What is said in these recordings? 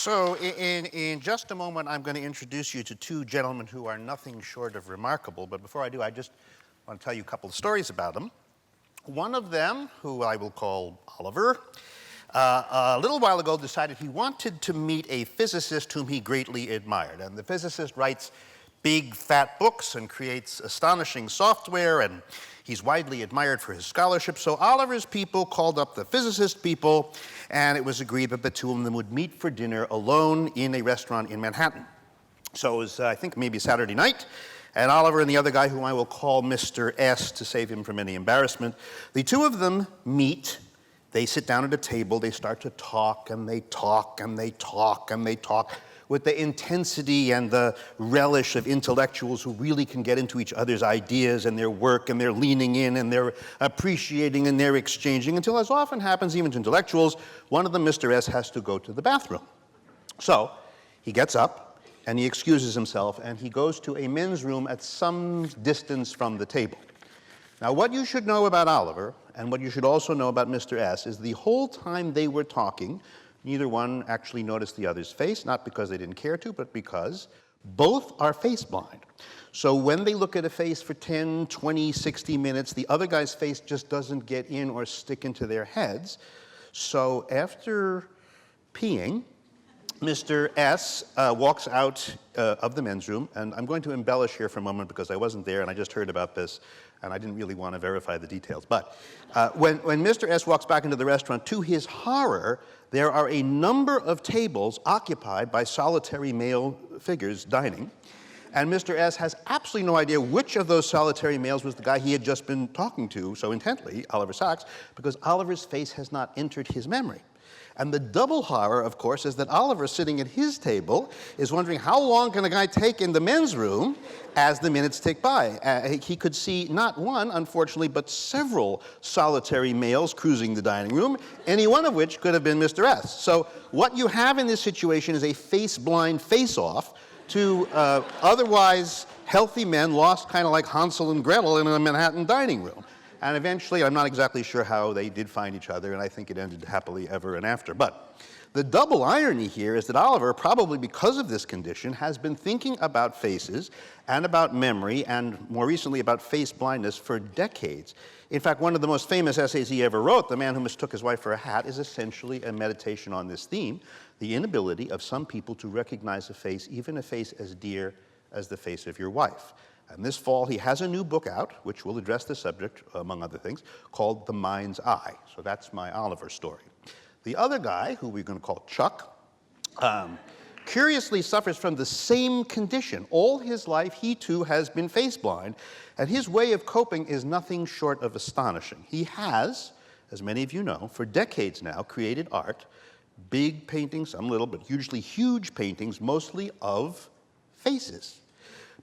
So in just a moment, I'm going to introduce you to two gentlemen who are nothing short of remarkable. But before I do, I just want to tell you a couple of stories about them. One of them, who I will call Oliver, a little while ago decided he wanted to meet a physicist whom he greatly admired. And the physicist writes big, fat books and creates astonishing software, and he's widely admired for his scholarship. So Oliver's people called up the physicist people, and it was agreed that the two of them would meet for dinner alone in a restaurant in Manhattan. So it was, I think, maybe Saturday night, and Oliver and the other guy, whom I will call Mr. S to save him from any embarrassment, the two of them meet. They sit down at a table, they start to talk, and they talk, and they talk, and they talk, with the intensity and the relish of intellectuals who really can get into each other's ideas and their work, and they're leaning in, and they're appreciating, and they're exchanging, until, as often happens even to intellectuals, one of them, Mr. S, has to go to the bathroom. So he gets up, and he excuses himself, and he goes to a men's room at some distance from the table. Now, what you should know about Oliver, and what you should also know about Mr. S, is the whole time they were talking, neither one actually noticed the other's face, not because they didn't care to, but because both are face blind. So when they look at a face for 10, 20, 60 minutes, the other guy's face just doesn't get in or stick into their heads. So after peeing, Mr. S walks out of the men's room, and I'm going to embellish here for a moment because I wasn't there and I just heard about this, and I didn't really want to verify the details. But when Mr. S walks back into the restaurant, to his horror, there are a number of tables occupied by solitary male figures dining, and Mr. S has absolutely no idea which of those solitary males was the guy he had just been talking to so intently, Oliver Sacks, because Oliver's face has not entered his memory. And the double horror, of course, is that Oliver, sitting at his table, is wondering how long can a guy take in the men's room as the minutes tick by. He could see not one, unfortunately, but several solitary males cruising the dining room, any one of which could have been Mr. S. So what you have in this situation is a face-blind face-off to otherwise healthy men lost kind of like Hansel and Gretel in a Manhattan dining room. And eventually, I'm not exactly sure how they did find each other, and I think it ended happily ever and after. But the double irony here is that Oliver, probably because of this condition, has been thinking about faces and about memory and more recently about face blindness for decades. In fact, one of the most famous essays he ever wrote, The Man Who Mistook His Wife for a Hat, is essentially a meditation on this theme, the inability of some people to recognize a face, even a face as dear as the face of your wife. And this fall, he has a new book out, which will address the subject, among other things, called The Mind's Eye. So that's my Oliver story. The other guy, who we're going to call Chuck, curiously suffers from the same condition. All his life, he too has been face blind, and his way of coping is nothing short of astonishing. He has, as many of you know, for decades now, created art, big paintings, some little, but usually huge paintings, mostly of faces.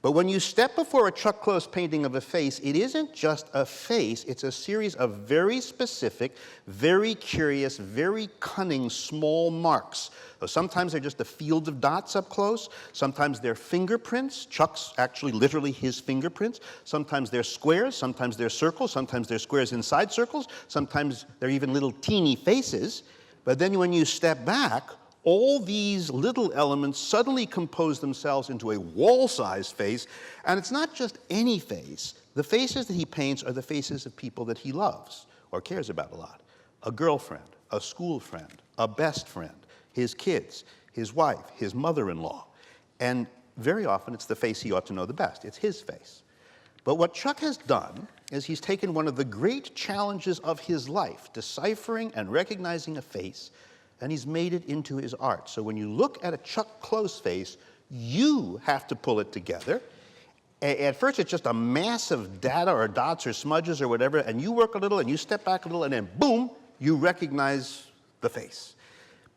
But when you step before a Chuck Close painting of a face, it isn't just a face, it's a series of very specific, very curious, very cunning small marks. So sometimes they're just a field of dots up close, sometimes they're fingerprints, Chuck's actually literally his fingerprints, sometimes they're squares, sometimes they're circles, sometimes they're squares inside circles, sometimes they're even little teeny faces. But then when you step back, all these little elements suddenly compose themselves into a wall-sized face, and it's not just any face. The faces that he paints are the faces of people that he loves or cares about a lot. A girlfriend, a school friend, a best friend, his kids, his wife, his mother-in-law. And very often it's the face he ought to know the best. It's his face. But what Chuck has done is he's taken one of the great challenges of his life, deciphering and recognizing a face, and he's made it into his art. So when you look at a Chuck Close face, you have to pull it together. At first, it's just a mass of data or dots or smudges or whatever, and you work a little, and you step back a little, and then boom, you recognize the face.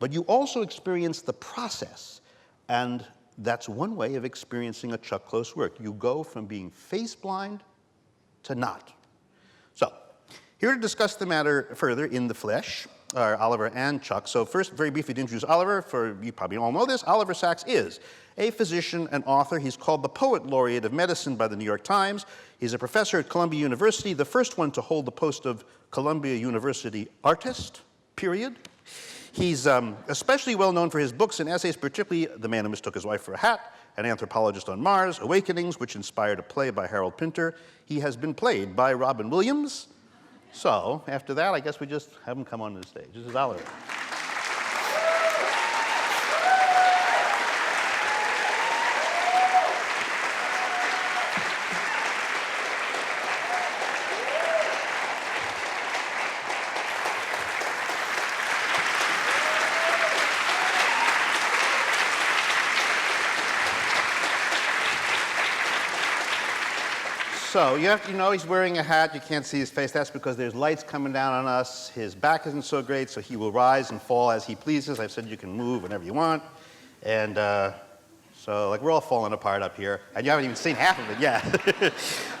But you also experience the process, and that's one way of experiencing a Chuck Close work. You go from being face blind to not. So, here to discuss the matter further in the flesh are Oliver and Chuck. So first, very briefly to introduce Oliver, for you probably all know this, Oliver Sacks is a physician and author. He's called the Poet Laureate of Medicine by the New York Times. He's a professor at Columbia University, the first one to hold the post of Columbia University Artist, period. He's especially well known for his books and essays, particularly The Man Who Mistook His Wife for a Hat, An Anthropologist on Mars, Awakenings, which inspired a play by Harold Pinter. He has been played by Robin Williams. So after that, I guess we just have him come onto the stage. This is Oliver. So you have to know he's wearing a hat. You can't see his face. That's because there's lights coming down on us. His back isn't so great, so he will rise and fall as he pleases. I've said you can move whenever you want. And so like we're all falling apart up here, and you haven't even seen half of it yet.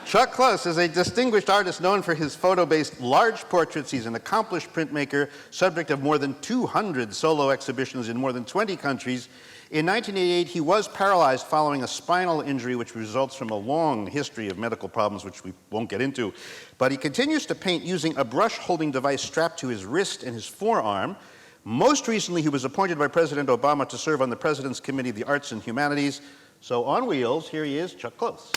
Chuck Close is a distinguished artist known for his photo-based large portraits. He's an accomplished printmaker, subject of more than 200 solo exhibitions in more than 20 countries. In 1988, he was paralyzed following a spinal injury, which results from a long history of medical problems, which we won't get into. But he continues to paint using a brush-holding device strapped to his wrist and his forearm. Most recently, he was appointed by President Obama to serve on the President's Committee of the Arts and Humanities. So on wheels, here he is, Chuck Close.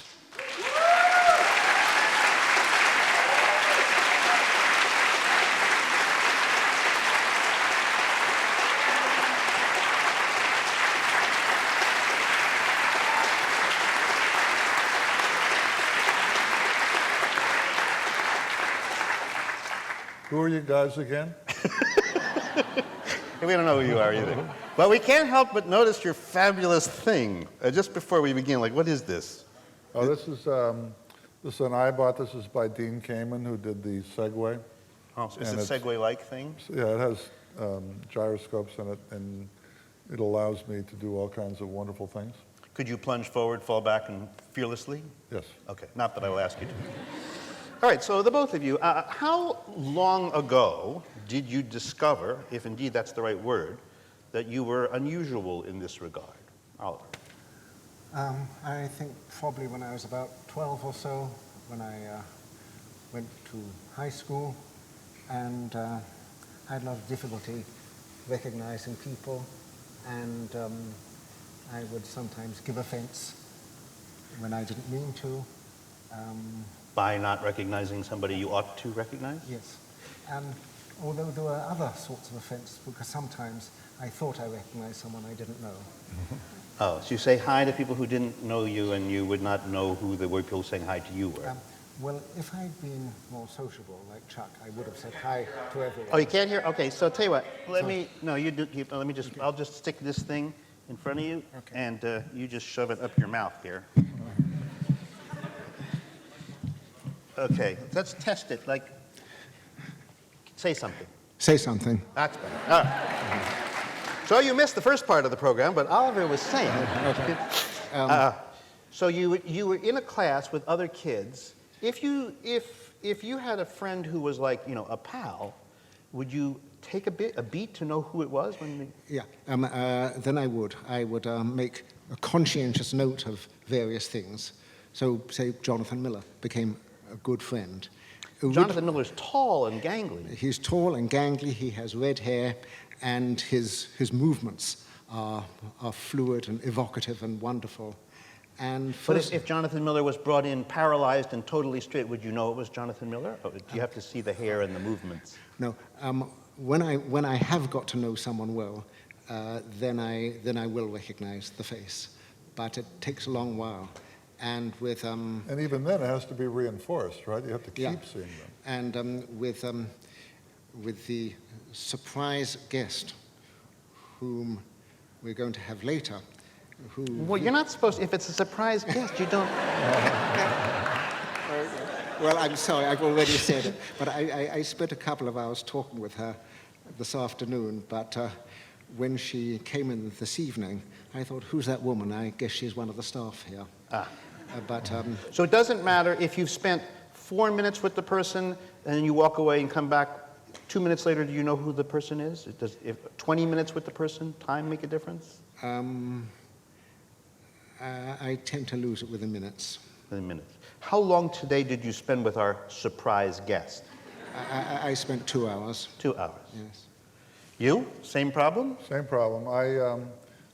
Who are you guys again? We don't know who you are either. But we can't help but notice your fabulous thing. Just before we begin, like, what is this? Oh, this is an I bought. This is by Dean Kamen, who did the Segway. Oh, so is it Segway-like thing? Yeah, it has gyroscopes in it, and it allows me to do all kinds of wonderful things. Could you plunge forward, fall back, and fearlessly? Yes. Okay, not that I will ask you to. All right, so the both of you, how long ago did you discover, if indeed that's the right word, that you were unusual in this regard? Oliver. I think probably when I was about 12 or so, when I went to high school, and I had a lot of difficulty recognizing people, and I would sometimes give offense when I didn't mean to. By not recognizing somebody you ought to recognize? Yes. Although there were other sorts of offense, because sometimes I thought I recognized someone I didn't know. Oh, so you say hi to people who didn't know you, and you would not know who the people saying hi to you were? Well, if I'd been more sociable, like Chuck, I would have said hi to everyone. Oh, you can't hear? Okay, so tell you what, let me just, I'll just stick this thing in front of you, okay. And you just shove it up your mouth here. Okay, let's test it, like, say something. Say something. That's better. All right. So you missed the first part of the program, but Oliver was saying. Okay. So you were in a class with other kids. If you had a friend who was like, you know, a pal, would you take a beat to know who it was when? Yeah. Then I would. I would make a conscientious note of various things. So, say Jonathan Miller became a good friend. Jonathan Miller's tall and gangly. He's tall and gangly. He has red hair, and his movements are fluid and evocative and wonderful. And but if Jonathan Miller was brought in paralyzed and totally straight, would you know it was Jonathan Miller? Or do you have to see the hair and the movements? No. When I have got to know someone well, then I will recognize the face. But it takes a long while. And with and even then, it has to be reinforced, right? You have to keep seeing them. And with the surprise guest, whom we're going to have later, well, you're not supposed to, if it's a surprise guest, you don't. Well, I'm sorry, I've already said it, but I spent a couple of hours talking with her this afternoon, but when she came in this evening, I thought, who's that woman? I guess she's one of the staff here. So it doesn't matter if you've spent 4 minutes with the person and then you walk away and come back 2 minutes later, do you know who the person is? If 20 minutes with the person, time make a difference? I tend to lose it within minutes. Within minutes. How long today did you spend with our surprise guest? I spent 2 hours. 2 hours. Yes. You? Same problem? Same problem.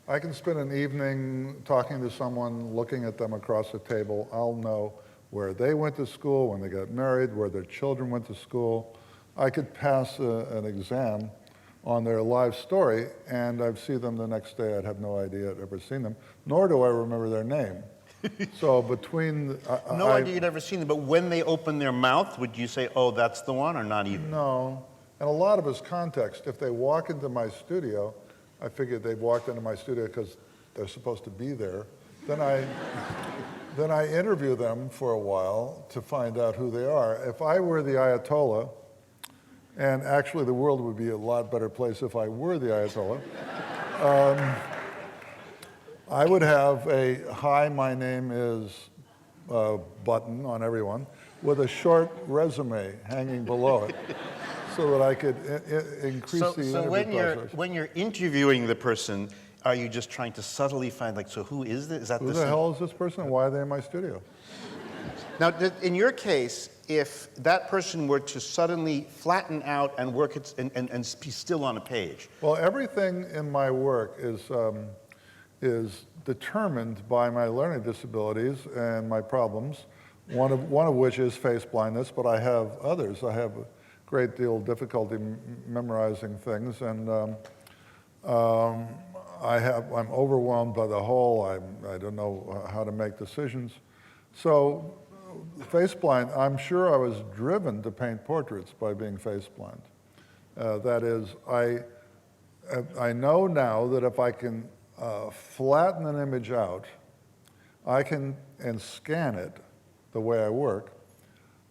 I can spend an evening talking to someone, looking at them across the table. I'll know where they went to school, when they got married, where their children went to school. I could pass an exam on their life story, and I'd see them the next day. I'd have no idea I'd ever seen them, nor do I remember their name. So between... No idea you'd ever seen them, but when they open their mouth, would you say, oh, that's the one, or not even? No. And a lot of it's context. If they walk into my studio, I figured they've walked into my studio because they're supposed to be there. Then I interview them for a while to find out who they are. If I were the Ayatollah, and actually the world would be a lot better place if I were the Ayatollah, I would have a "Hi, my name is" button on everyone with a short resume hanging below it, so that I could increase the interview process. When you're interviewing the person, are you just trying to subtly find, like, so who is this? Is that Who the hell is this person, and why are they in my studio? Now, in your case, if that person were to suddenly flatten out and work it and be still on a page. Well, everything in my work is determined by my learning disabilities and my problems, one of which is face blindness, but I have others. I have a great deal of difficulty memorizing things, and I'm overwhelmed by the whole. I don't know how to make decisions. So, face blind, I'm sure I was driven to paint portraits by being face blind. That is, I know now that if I can flatten an image out, and scan it the way I work,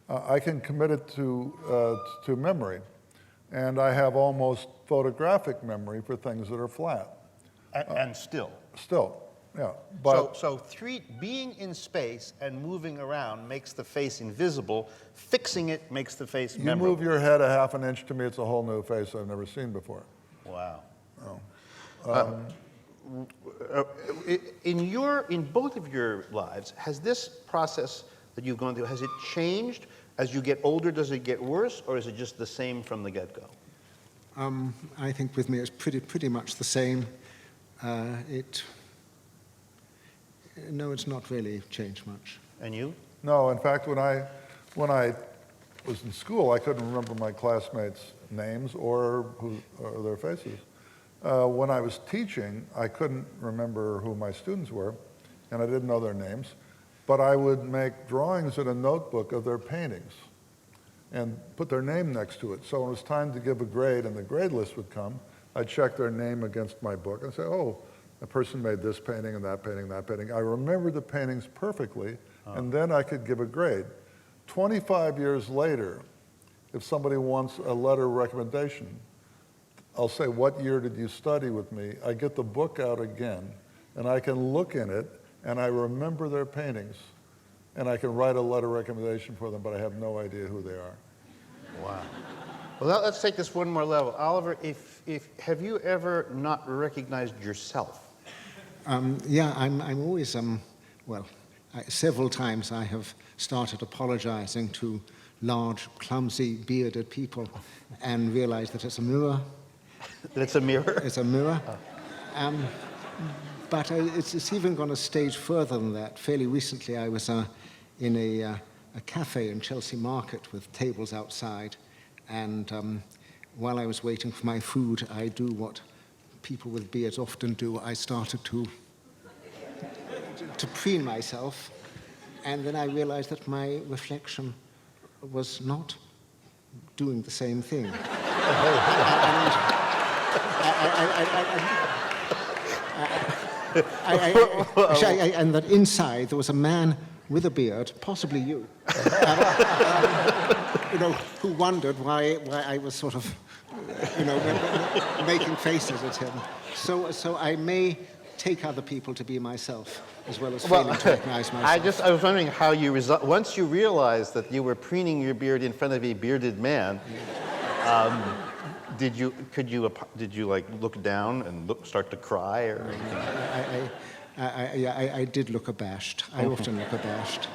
I can commit it to memory. And I have almost photographic memory for things that are flat. And still. Still, yeah. But So being in space and moving around makes the face invisible. Fixing it makes the face you memorable. move your head a half an inch to me, it's a whole new face I've never seen before. Wow. In both of your lives, has this process that you've gone through, has it changed? As you get older, does it get worse, or is it just the same from the get-go? I think with me it's pretty much the same. No, it's not really changed much. And you? No, in fact, when I was in school, I couldn't remember my classmates' names or their faces. When I was teaching, I couldn't remember who my students were, and I didn't know their names, but I would make drawings in a notebook of their paintings and put their name next to it. So when it was time to give a grade and the grade list would come, I'd check their name against my book and say, oh, the person made this painting and that painting and that painting. I remember the paintings perfectly, and then I could give a grade. 25 years later, if somebody wants a letter of recommendation, I'll say, what year did you study with me? I get the book out again, and I can look in it, and I remember their paintings, and I can write a letter of recommendation for them, but I have no idea who they are. Wow. Well, let's take this one more level. Oliver, have you ever not recognized yourself? Yeah, I'm always, several times I have started apologizing to large, clumsy, bearded people and realized that it's a mirror. It's a mirror? It's a mirror. But it's even gone a stage further than that. Fairly recently, I was in a cafe in Chelsea Market with tables outside, and while I was waiting for my food, I do what people with beards often do. I started to preen myself, and then I realized that my reflection was not doing the same thing. And that inside there was a man with a beard, possibly you, who wondered why I was sort of, making faces at him. So I may take other people to be myself, as well as failing to recognize myself. I was wondering how you once you realized that you were preening your beard in front of a bearded man. Did you like look down and start to cry or anything? I did look abashed. I often look abashed.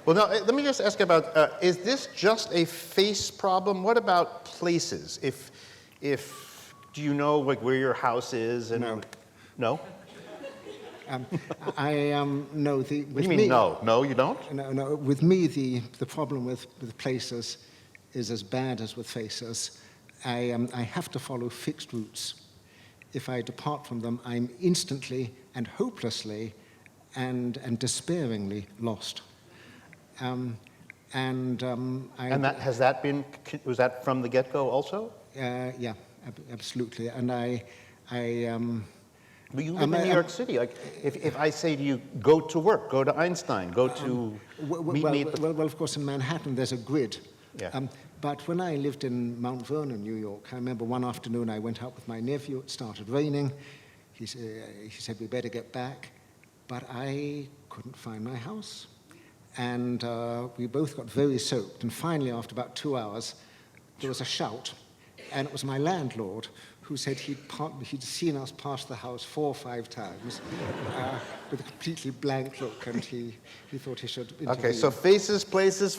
Well, now let me just ask about: is this just a face problem? What about places? If Do you know like where your house is? And No. No? No, What do you mean no? No, you don't? No, with me, the problem with places is as bad as with faces. I have to follow fixed routes. If I depart from them, I'm instantly and hopelessly and despairingly lost. And has that been, was that from the get-go also? Yeah, absolutely. And But you live in New York City. Like, if I say to you, go to work, go to Einstein, go to meet me at the... Well, of course, in Manhattan, there's a grid. Yeah. But when I lived in Mount Vernon, New York, I remember one afternoon I went out with my nephew. It started raining. He said, we better get back. But I couldn't find my house. And we both got very soaked. And finally, after about 2 hours, there was a shout. And it was my landlord who said he'd seen us pass the house 4 or 5 times with a completely blank look, and he thought he should intervene. Okay, so faces, places,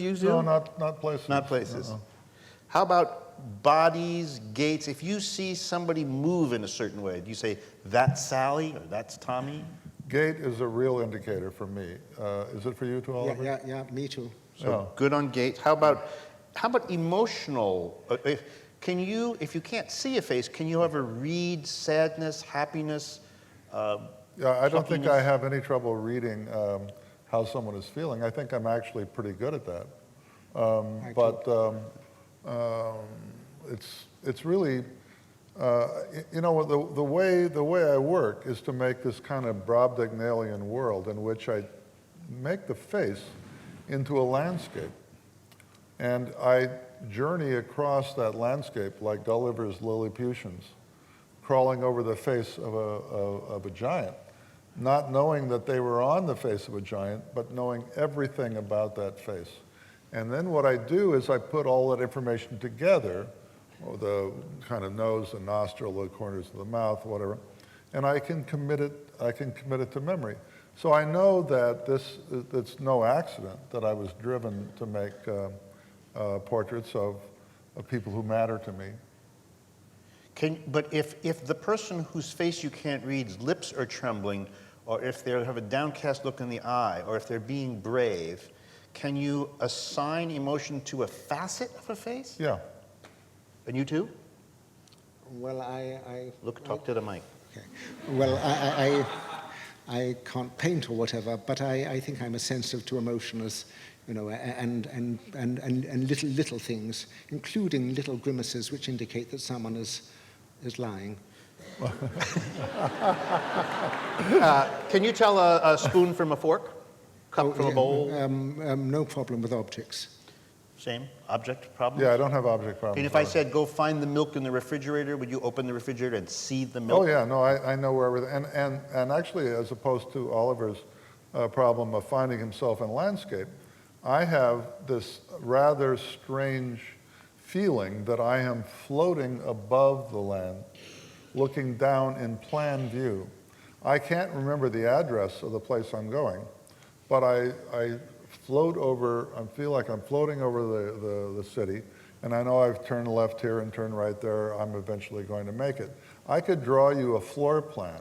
you do? No, not places. Not places. No. How about bodies, gaits? If you see somebody move in a certain way, do you say, that's Sally or that's Tommy? Gait is a real indicator for me. Is it for you too, Oliver? Yeah, me too. So good on gait. How about emotional? If you can't see a face, can you ever read sadness, happiness? Yeah, I don't think I have any trouble reading how someone is feeling. I think I'm actually pretty good at that. It's really, you know, the way I work is to make this kind of Brobdingnailian world in which I make the face into a landscape. And I journey across that landscape like Gulliver's Lilliputians, crawling over the face of a giant, not knowing that they were on the face of a giant, but knowing everything about that face. And then what I do is I put all that information together, the kind of nose and nostril, the corners of the mouth, whatever, and I can commit it to memory. So I know that it's no accident that I was driven to make portraits of people who matter to me. But if the person whose face you can't read's lips are trembling, or if they have a downcast look in the eye, or if they're being brave, can you assign emotion to a facet of a face? Yeah. And you too? Well, Talk to the mic. Okay. Well, I can't paint or whatever, but I think I'm as sensitive to emotion as, you know, and little things, including little grimaces which indicate that someone is lying. Can you tell a spoon from a fork? Cup from a bowl? No problem with objects. Same? Object problem? Yeah, I don't have object problems. And if I said, go find the milk in the refrigerator, would you open the refrigerator and see the milk? Oh yeah, no, I know where everything, and actually, as opposed to Oliver's problem of finding himself in landscape, I have this rather strange feeling that I am floating above the land, looking down in plan view. I can't remember the address of the place I'm going, but I float over, I feel like I'm floating over the city, and I know I've turned left here and turned right there, I'm eventually going to make it. I could draw you a floor plan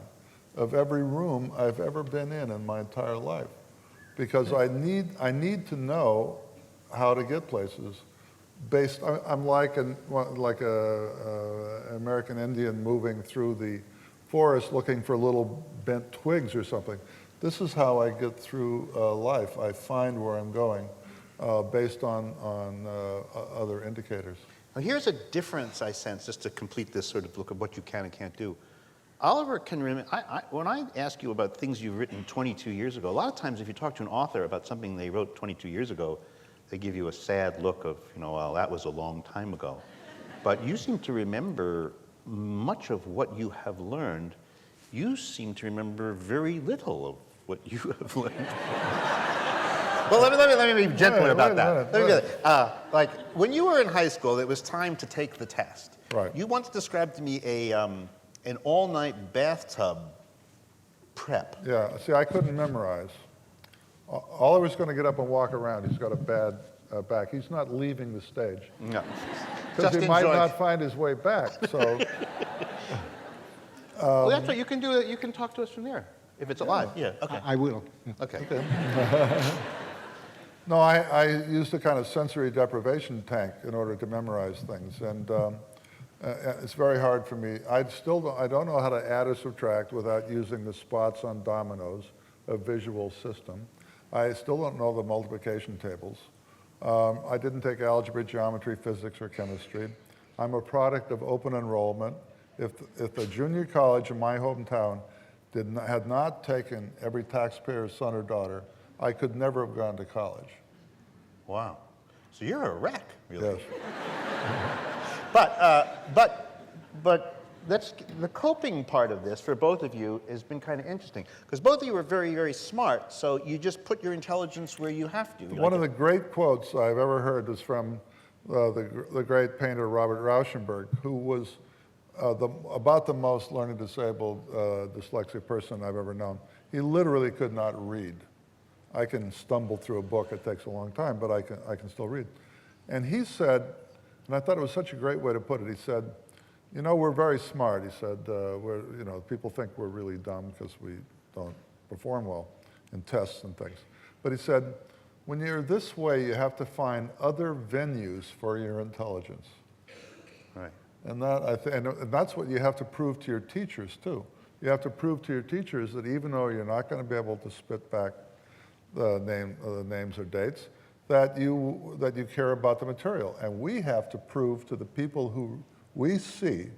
of every room I've ever been in my entire life, because I need to know how to get places based, I'm like an American Indian moving through the forest looking for little bent twigs or something. This is how I get through life. I find where I'm going based on other indicators. Now here's a difference I sense, just to complete this sort of look at what you can and can't do. Oliver can remember, when I ask you about things you've written 22 years ago, a lot of times if you talk to an author about something they wrote 22 years ago, they give you a sad look of, you know, well, that was a long time ago. But you seem to remember much of what you have learned. You seem to remember very little of what you have learned. Well, let me be gentle about that. Like, when you were in high school, it was time to take the test. Right. You once described to me an all-night bathtub prep. Yeah, see, I couldn't memorize. Oliver's going to get up and walk around. He's got a bad back. He's not leaving the stage. No. because Just he might enjoy. not find his way back. So, Well, that's what you can do. You can talk to us from there if it's alive. Yeah. Okay. I will. Yeah. Okay. no, I used a kind of sensory deprivation tank in order to memorize things, and it's very hard for me. I don't know how to add or subtract without using the spots on dominoes, a visual system. I still don't know the multiplication tables. I didn't take algebra, geometry, physics, or chemistry. I'm a product of open enrollment. If the junior college in my hometown had not taken every taxpayer's son or daughter, I could never have gone to college. Wow. So you're a wreck, really. Yes. But that's the coping part of this for both of you has been kind of interesting because both of you are very, very smart. So you just put your intelligence where you have to. One of the great quotes I've ever heard is from the great painter Robert Rauschenberg, who was about the most learning disabled dyslexic person I've ever known. He literally could not read. I can stumble through a book. It takes a long time, but I can still read. And he said, and I thought it was such a great way to put it, he said, you know, we're very smart. He said, people think we're really dumb because we don't perform well in tests and things. But he said, when you're this way, you have to find other venues for your intelligence. Right. And and that's what you have to prove to your teachers, too. You have to prove to your teachers that even though you're not going to be able to spit back the names or dates, that you care about the material. And we have to prove to the people who we see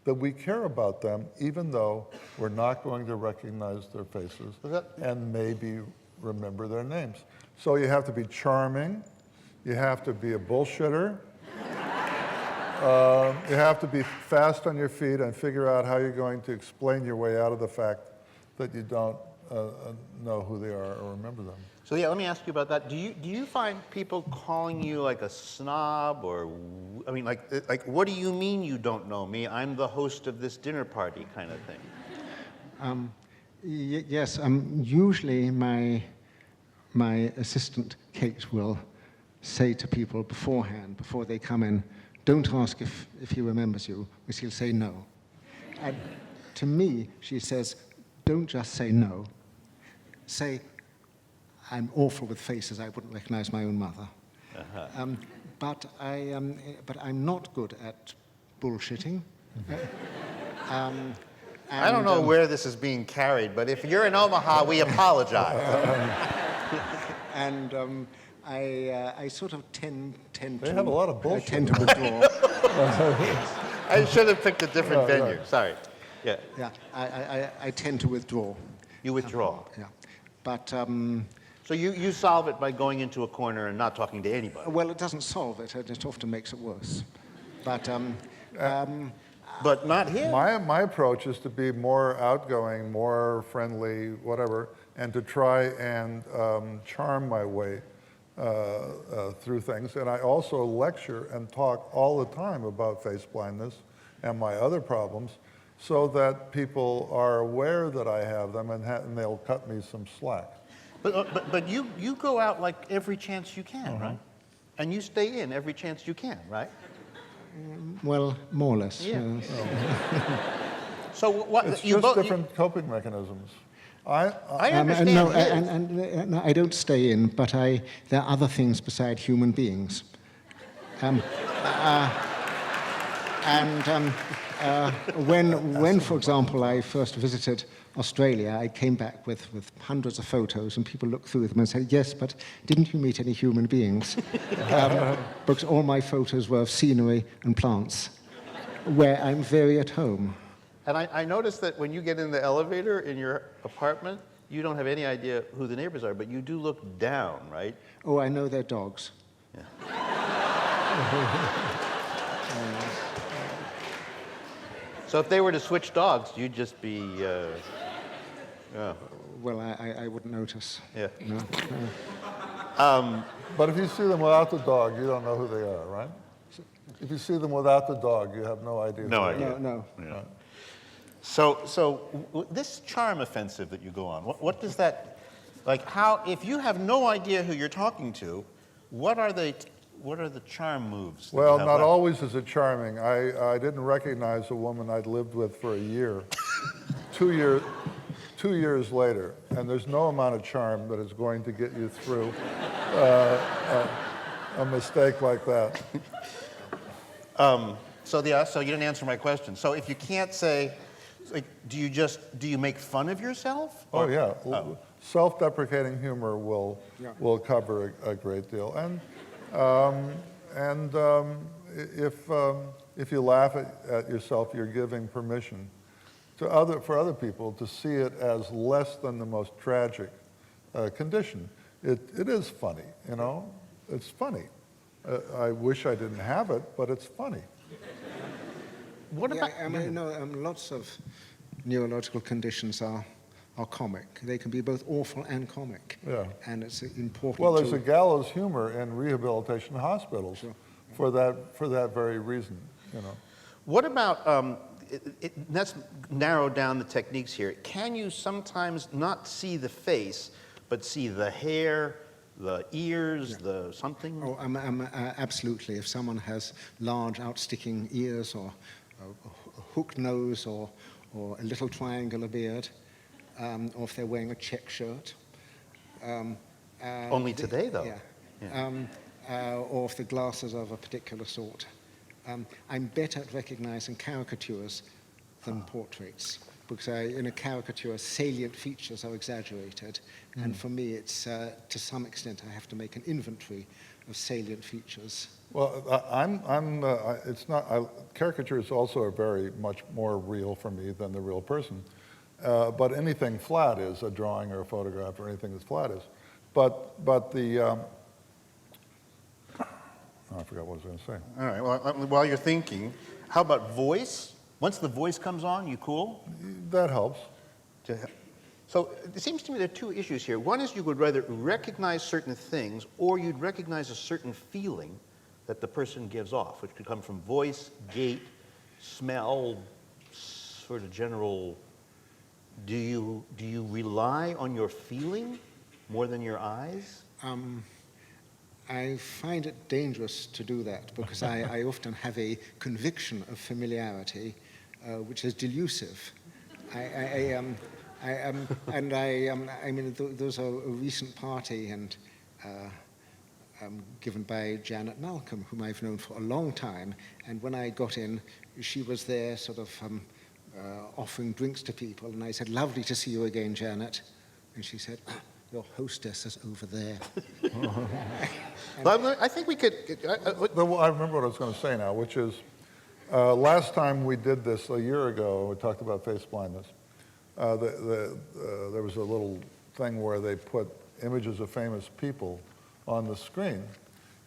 that we care about them, even though we're not going to recognize their faces and maybe remember their names. So you have to be charming, you have to be a bullshitter, you have to be fast on your feet and figure out how you're going to explain your way out of the fact that you don't know who they are or remember them. So yeah, let me ask you about that. Do you find people calling you like a snob or, I mean, like what do you mean you don't know me? I'm the host of this dinner party kind of thing. Yes, usually my assistant, Kate, will say to people beforehand, before they come in, don't ask if he remembers you, because he'll say no. And to me, she says, don't just say no. Say, I'm awful with faces, I wouldn't recognize my own mother. Uh-huh. But I'm not good at bullshitting. I don't know where this is being carried, but if you're in Omaha, we apologize. And I sort of tend to... They have a lot of bullshit. I tend to withdraw. I should have picked a different venue. Right. Sorry. Yeah. Yeah, I tend to withdraw. You withdraw. Yeah, but... So you solve it by going into a corner and not talking to anybody. well, it doesn't solve it. It often makes it worse. But But not him. My approach is to be more outgoing, more friendly, whatever, and to try and charm my way through things. And I also lecture and talk all the time about face blindness and my other problems so that people are aware that I have them and they'll cut me some slack. But you go out like every chance you can, right? And you stay in every chance you can, right? well, more or less. Yeah. Yes. So what? It's you just different coping mechanisms. I understand. No, his. no, I don't stay in, but there are other things beside human beings. When, for example, I first visited Australia, I came back with hundreds of photos, and people looked through them and said, yes, but didn't you meet any human beings? Because all my photos were of scenery and plants, where I'm very at home. And I noticed that when you get in the elevator in your apartment, you don't have any idea who the neighbors are, but you do look down, right? Oh, I know they're dogs. So if they were to switch dogs, you'd just be, Well, I wouldn't notice. yeah. No. But if you see them without the dog, you don't know who they are, right? If you see them without the dog, you have no idea. No who they idea. are. No. Yeah. So this charm offensive that you go on, what does that, like how, if you have no idea who you're talking to, what are the what are the charm moves? that Well, you have not left? always is it charming. I didn't recognize a woman I'd lived with for a year, 2 years later, and there's no amount of charm that is going to get you through a mistake like that. So you didn't answer my question. So if you can't say, like, do you make fun of yourself? Oh Or- yeah, Oh. self-deprecating humor will cover a great deal, if you laugh at yourself, you're giving permission for other people to see it as less than the most tragic condition. It is funny, you know. It's funny. I wish I didn't have it, but it's funny. What about? I mean, no, lots of neurological conditions are comic. They can be both awful and comic. Yeah. And it's important. Well, there's to, a gallows humor in rehabilitation hospitals for that very reason, you know. What about? Let's narrow down the techniques here. Can you sometimes not see the face, but see the hair, the ears, the something? Oh, absolutely. If someone has large, outsticking ears, or a hooked nose, or a little triangular beard, or if they're wearing a check shirt. Only today, though. Yeah. Or if the glasses are of a particular sort. I'm better at recognizing caricatures than portraits, because in a caricature, salient features are exaggerated, and for me, it's to some extent I have to make an inventory of salient features. Well, it's not, caricatures also are very much more real for me than the real person. But anything flat is a drawing or a photograph, or anything that's flat is. But the, I forgot what I was going to say. All right. Well, while you're thinking, how about voice? Once the voice comes on, you cool? That helps. So it seems to me there are two issues here. One is you would rather recognize certain things, or you'd recognize a certain feeling that the person gives off, which could come from voice, gait, smell, sort of general. Do you rely on your feeling more than your eyes? I find it dangerous to do that, because I often have a conviction of familiarity, which is delusive. I mean, there was a recent party and given by Janet Malcolm, whom I've known for a long time, and when I got in, she was there sort of offering drinks to people, and I said, "Lovely to see you again, Janet." And she said, "Your hostess is over there." I think we could. I remember what I was going to say now, which is, last time we did this a year ago, we talked about face blindness. There was a little thing where they put images of famous people on the screen,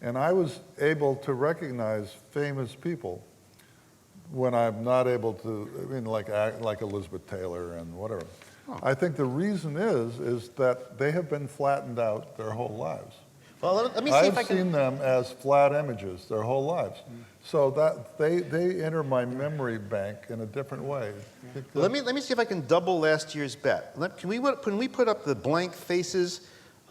and I was able to recognize famous people when I'm not able to, I mean, like Elizabeth Taylor and whatever. Oh. I think the reason is that they have been flattened out their whole lives. Well, let me see if I can. I've seen them as flat images their whole lives. So that they enter my memory bank in a different way. Let me see if I can double last year's bet. Can we put up the blank faces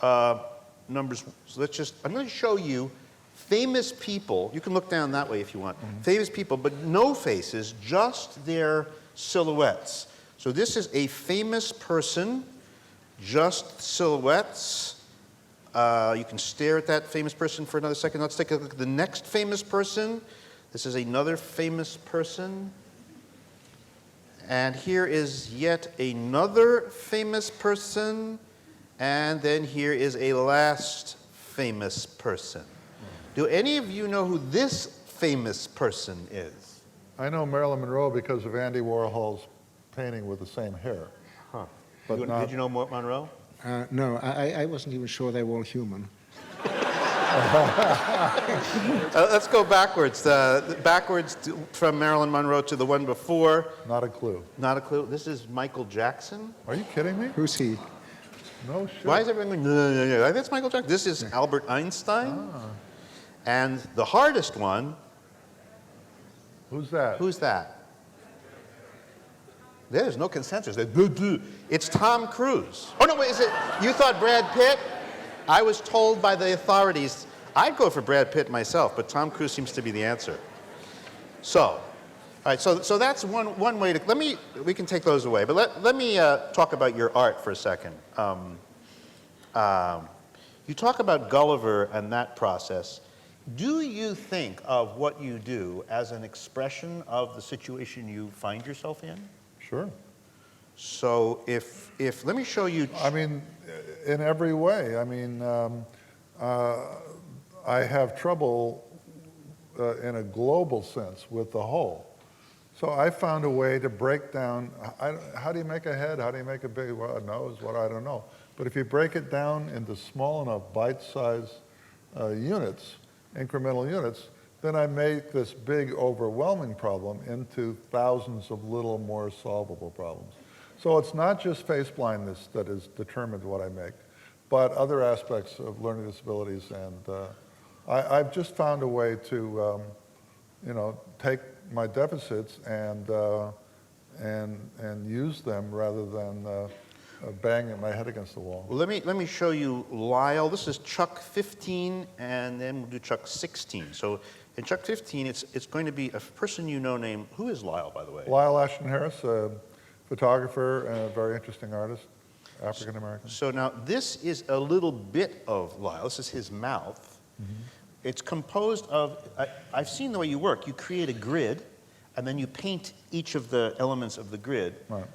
numbers? So I'm going to show you famous people. You can look down that way if you want. Famous people, but no faces, just their silhouettes. So this is a famous person, just silhouettes. You can stare at that famous person for another second. Let's take a look at the next famous person. This is another famous person. And here is yet another famous person. And then here is a last famous person. Do any of you know who this famous person is? I know Marilyn Monroe because of Andy Warhol's painting with the same hair. Huh. But Did you know Monroe? No, I wasn't even sure they were all human. Let's go backwards. From Marilyn Monroe to the one before. Not a clue. Not a clue. This is Michael Jackson. Are you kidding me? Who's he? No shit. Why is everyone going, no, that's Michael Jackson. This is Albert Einstein. Ah. And the hardest one. Who's that? Who's that? There's no consensus. It's Tom Cruise. Oh, no, wait, is it? You thought Brad Pitt? I was told by the authorities I'd go for Brad Pitt myself, but Tom Cruise seems to be the answer. So, all right, so that's one way to, we can take those away, but let me talk about your art for a second. You talk about Gulliver and that process. Do you think of what you do as an expression of the situation you find yourself in? Sure. So if let me show you. I mean, in every way. I mean, I have trouble in a global sense with the whole. So I found a way to break down, how do you make a head? How do you make a big nose? What, I don't know. But if you break it down into small enough bite-sized units, incremental units, then I make this big overwhelming problem into thousands of little more solvable problems. So it's not just face blindness that has determined what I make, but other aspects of learning disabilities. And I've just found a way to, you know, take my deficits and use them rather than banging my head against the wall. Well, let me show you Lyle. This is Chuck 15, and then we'll do Chuck 16. So in Chuck 15, it's going to be a person you know named, who is Lyle, by the way? Lyle Ashton Harris, a photographer and a very interesting artist, African American. So now this is a little bit of Lyle. This is his mouth. Mm-hmm. It's composed of, I've seen the way you work. You create a grid, and then you paint each of the elements of the grid. Right.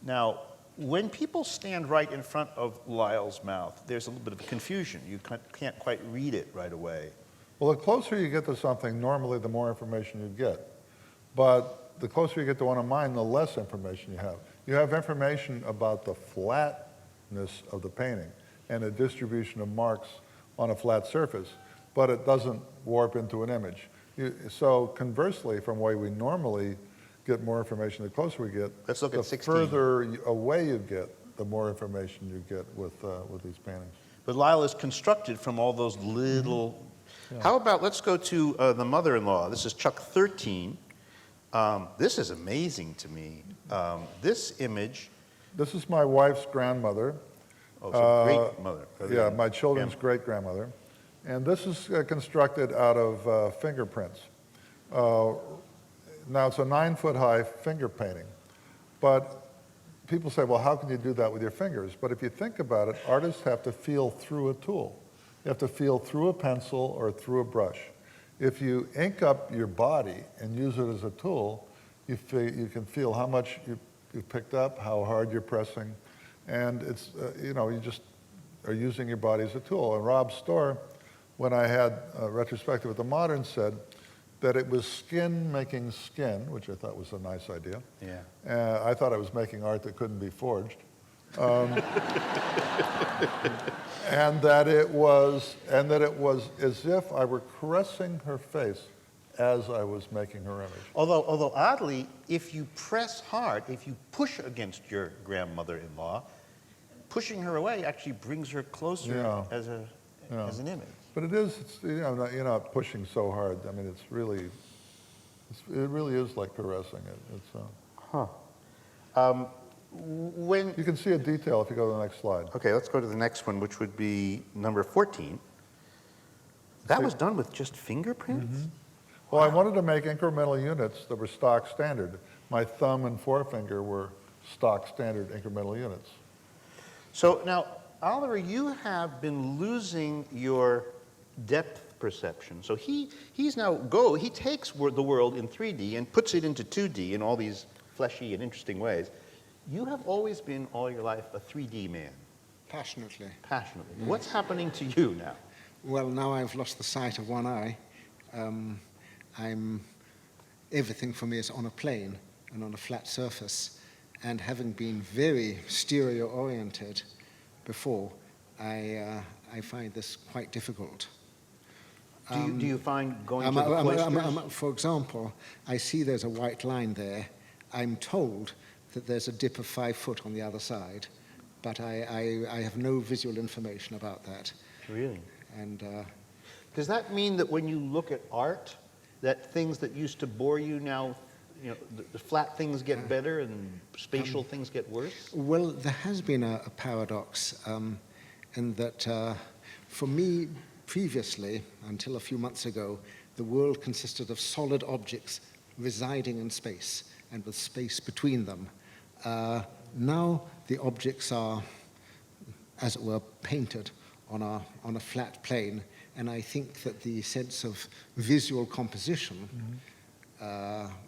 Now, when people stand right in front of Lyle's mouth, there's a little bit of confusion. You can't quite read it right away. Well, the closer you get to something, normally the more information you get. But the closer you get to one of mine, the less information you have. You have information about the flatness of the painting and the distribution of marks on a flat surface, but it doesn't warp into an image. So conversely, from the way we normally get more information, the closer we get, Let's look at the 16. further away you get, the more information you get with these paintings. But Lyle is constructed from all those little... Yeah. How about, let's go to the mother-in-law. This is Chuck 13. This is amazing to me. This image... This is my wife's grandmother. Oh, so great-mother. Yeah, my children's great-grandmother. And this is constructed out of fingerprints. Now, it's a 9-foot-high finger painting. But people say, well, how can you do that with your fingers? But if you think about it, artists have to feel through a tool. You have to feel through a pencil or through a brush. If you ink up your body and use it as a tool, you can feel how much you picked up, how hard you're pressing. And it's, you know, you just are using your body as a tool. And Rob Storr, when I had a retrospective at the Modern, said that it was skin making skin, which I thought was a nice idea. Yeah. I thought I was making art that couldn't be forged. And that it was as if I were caressing her face as I was making her image. Although oddly, if you press hard, if you push against your grandmother-in-law, pushing her away actually brings her closer as an image. But you're not pushing so hard. I mean, it really is like caressing it. When you can see a detail if you go to the next slide. Okay, let's go to the next one, which would be number 14. That was done with just fingerprints? Mm-hmm. Well, I wanted to make incremental units that were stock standard. My thumb and forefinger were stock standard incremental units. So now, Oliver, you have been losing your depth perception. So he takes the world in 3D and puts it into 2D in all these fleshy and interesting ways. You have always been, all your life, a 3D man. Passionately. Passionately. What's happening to you now? Well, now I've lost the sight of one eye. Everything for me is on a plane and on a flat surface. And having been very stereo-oriented before, I find this quite difficult. Do you find going to the cloisters? For example, I see there's a white line there. I'm told that there's a dip of 5 foot on the other side, but I have no visual information about that. Really? And does that mean that when you look at art, that things that used to bore you now, you know, the flat things get better and spatial things get worse? Well, there has been a paradox in that for me, previously, until a few months ago, the world consisted of solid objects residing in space and with space between them. Now the objects are, as it were, painted on a flat plane, and I think that the sense of visual composition,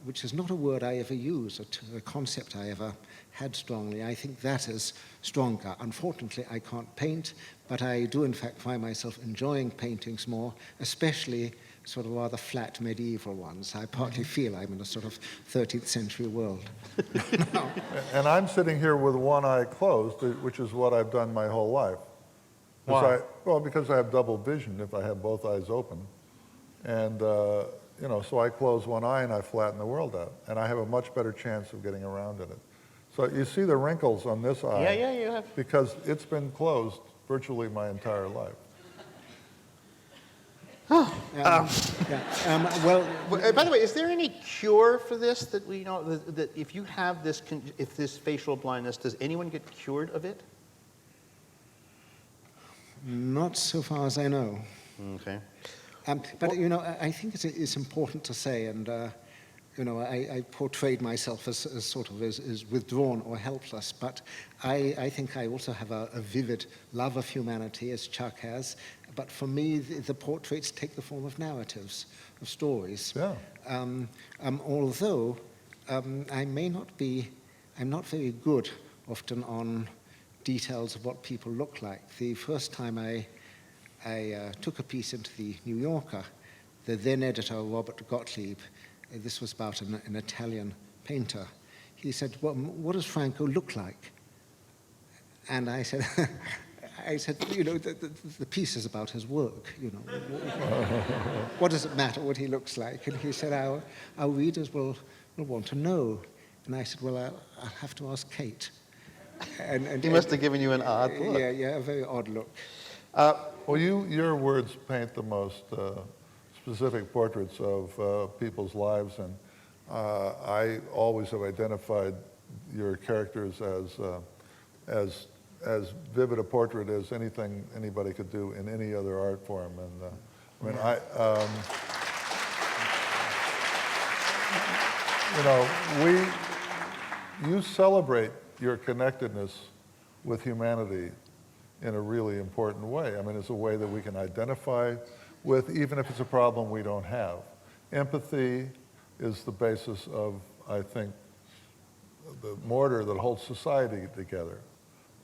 which is not a word I ever use, a concept I ever had strongly, I think that is stronger. Unfortunately, I can't paint, but I do in fact find myself enjoying paintings more, especially sort of rather flat medieval ones. I partly feel I'm in a sort of 13th century world. And I'm sitting here with one eye closed, which is what I've done my whole life. Why? Because I have double vision if I have both eyes open. And, so I close one eye and I flatten the world out. And I have a much better chance of getting around in it. So you see the wrinkles on this eye. Yeah, you have. Because it's been closed virtually my entire life. Well, By the way, is there any cure for this that we know that if you have this, if this facial blindness, does anyone get cured of it? not so far as I know. Okay. But, I think it's important to say, and, I portrayed myself as sort of as withdrawn or helpless, but I think I also have a vivid love of humanity, as Chuck has. But for me, the portraits take the form of narratives, of stories. Yeah. Although I'm not very good often on details of what people look like. The first time I took a piece into the New Yorker, the then editor, Robert Gottlieb, this was about an Italian painter. He said, well, what does Franco look like? And I said, the piece is about his work, What does it matter what he looks like? And he said, our readers will want to know. And I said, well, I'll have to ask Kate. And He must have given you an odd look. Yeah, a very odd look. Well, your words paint the most specific portraits of people's lives, and I always have identified your characters as vivid a portrait as anything anybody could do in any other art form. And you celebrate your connectedness with humanity in a really important way. I mean, it's a way that we can identify with, even if it's a problem we don't have. Empathy is the basis of, I think, the mortar that holds society together.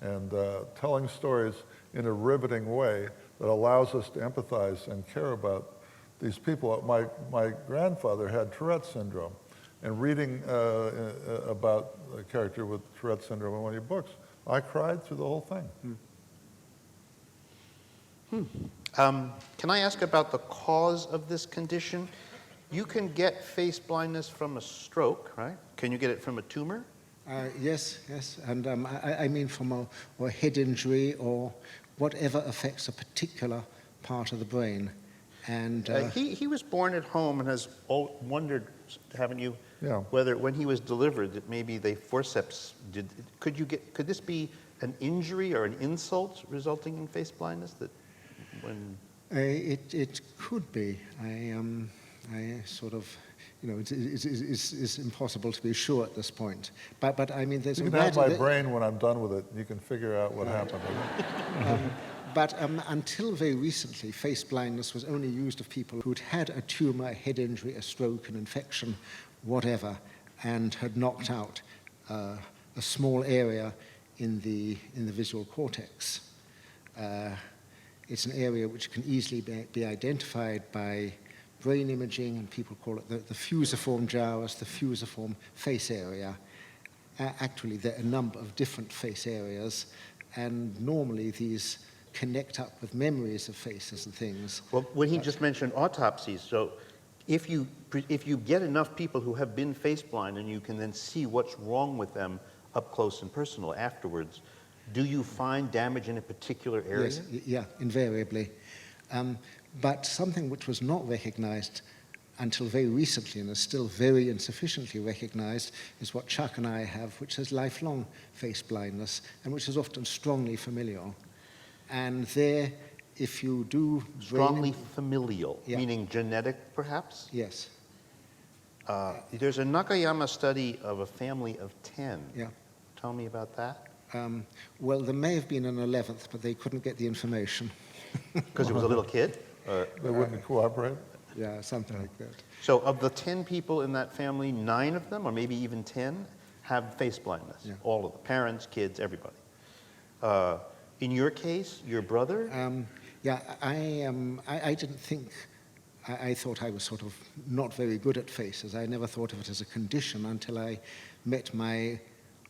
And telling stories in a riveting way that allows us to empathize and care about these people. My grandfather had Tourette's syndrome, and reading about a character with Tourette's syndrome in one of your books, I cried through the whole thing. Can I ask about the cause of this condition? You can get face blindness from a stroke, right? Can you get it from a tumor? Yes, and I mean from a head injury or whatever affects a particular part of the brain. And he was born at home and has wondered, haven't you, yeah, whether when he was delivered that maybe the forceps could this be an injury or an insult resulting in face blindness? That when it could be. I sort of. It's impossible to be sure at this point. But I mean, there's you can have my brain when I'm done with it. You can figure out what happened. But until very recently, face blindness was only used of people who'd had a tumor, a head injury, a stroke, an infection, whatever, and had knocked out a small area in the visual cortex. It's an area which can easily be identified by brain imaging, and people call it the fusiform gyrus, the fusiform face area. Actually, there are a number of different face areas, and normally these connect up with memories of faces and things. Well, when he just mentioned autopsies, so if you get enough people who have been face blind and you can then see what's wrong with them up close and personal afterwards, do you find damage in a particular area? Yes, yeah, invariably. But something which was not recognized until very recently and is still very insufficiently recognized is what Chuck and I have, which is lifelong face blindness, and which is often strongly familial. And there if you do Strongly familial, Yeah. meaning genetic, perhaps? Yes. There's a Nakayama study of a family of 10. Yeah. Tell me about that. Well, there may have been an 11th, but they couldn't get the information. Because it was a little kid? Or, They wouldn't cooperate? Yeah, something like that. so of the 10 people in that family, 9 of them, or maybe even 10, have face blindness. Yeah. All of them, parents, kids, everybody. In your case, your brother? Yeah, I didn't think, I thought I was sort of not very good at faces. I never thought of it as a condition until I met my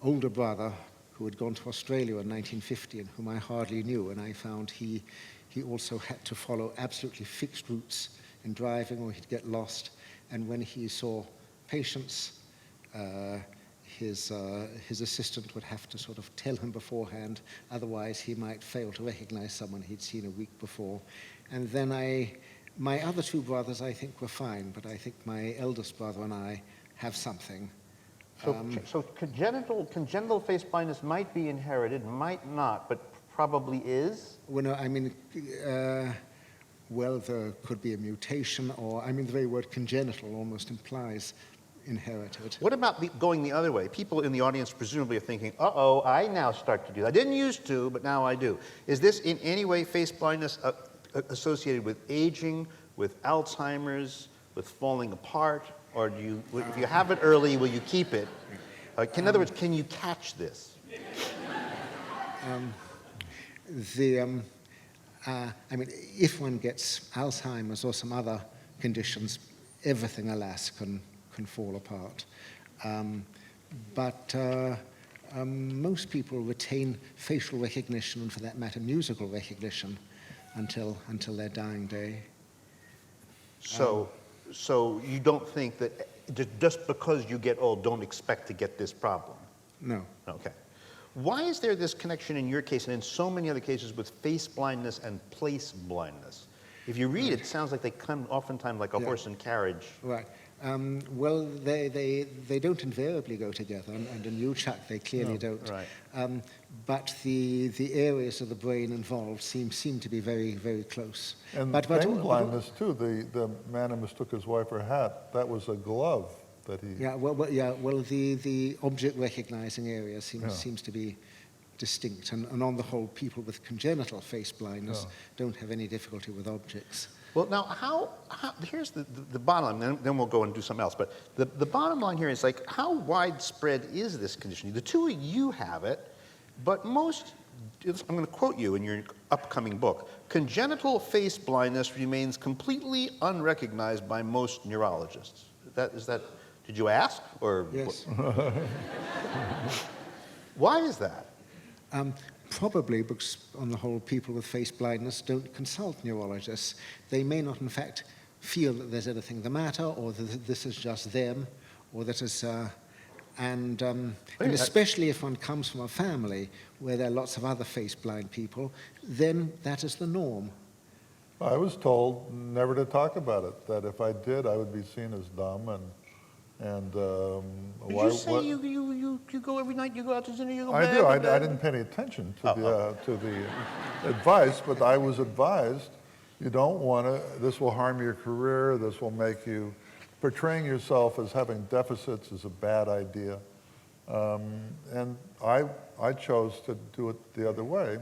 older brother who had gone to Australia in 1950 and whom I hardly knew, and I found he also had to follow absolutely fixed routes in driving or he'd get lost. And when he saw patients, his assistant would have to sort of tell him beforehand, otherwise he might fail to recognize someone he'd seen a week before. And then my other 2 brothers I think were fine, but I think my eldest brother and I have something. So congenital face blindness might be inherited, might not, but probably is? Well, no, I mean, well, there could be a mutation, or, I mean, the very word congenital almost implies inherited. What about going the other way? People in the audience presumably are thinking, uh-oh, I now start to do that. I didn't used to, but now I do. Is this in any way face blindness associated with aging, with Alzheimer's, with falling apart? Or do you, if you have it early, will you keep it? In other words, can you catch this? I mean, if one gets Alzheimer's or some other conditions, everything, alas, can fall apart. But most people retain facial recognition, and for that matter, musical recognition, until their dying day. So you don't think that just because you get old, don't expect to get this problem? No. Okay. Why is there this connection in your case and in so many other cases with face blindness and place blindness? If you read it, it sounds like they come oftentimes like a horse and carriage. Right. Well, they don't invariably go together, and in you, Chuck, they clearly don't. Right. But the areas of the brain involved seem to be very, very close. And but thing blindness, too. The man who mistook his wife for a hat, that was a glove that he... Yeah, well, the object recognizing area seems to be distinct. And on the whole, people with congenital face blindness don't have any difficulty with objects. Well, now, here's the bottom line, then we'll go and do something else. But the bottom line here is, like, how widespread is this condition? The 2 of you have it, but most, I'm going to quote you in your upcoming book, congenital face blindness remains completely unrecognized by most neurologists. Is that, did you ask? Or yes. Why is that? Probably because, on the whole, people with face blindness don't consult neurologists. They may not, in fact, feel that there's anything the matter, or that this is just them, or that is... and especially if one comes from a family where there are lots of other face blind people, then that is the norm. I was told never to talk about it, that if I did, I would be seen as dumb and Did you say you go every night, you go out to dinner, you go I back? do. I didn't pay any attention to the advice, but I was advised, you don't want to, this will harm your career, this will make you, portraying yourself as having deficits is a bad idea. And I chose to do it the other way.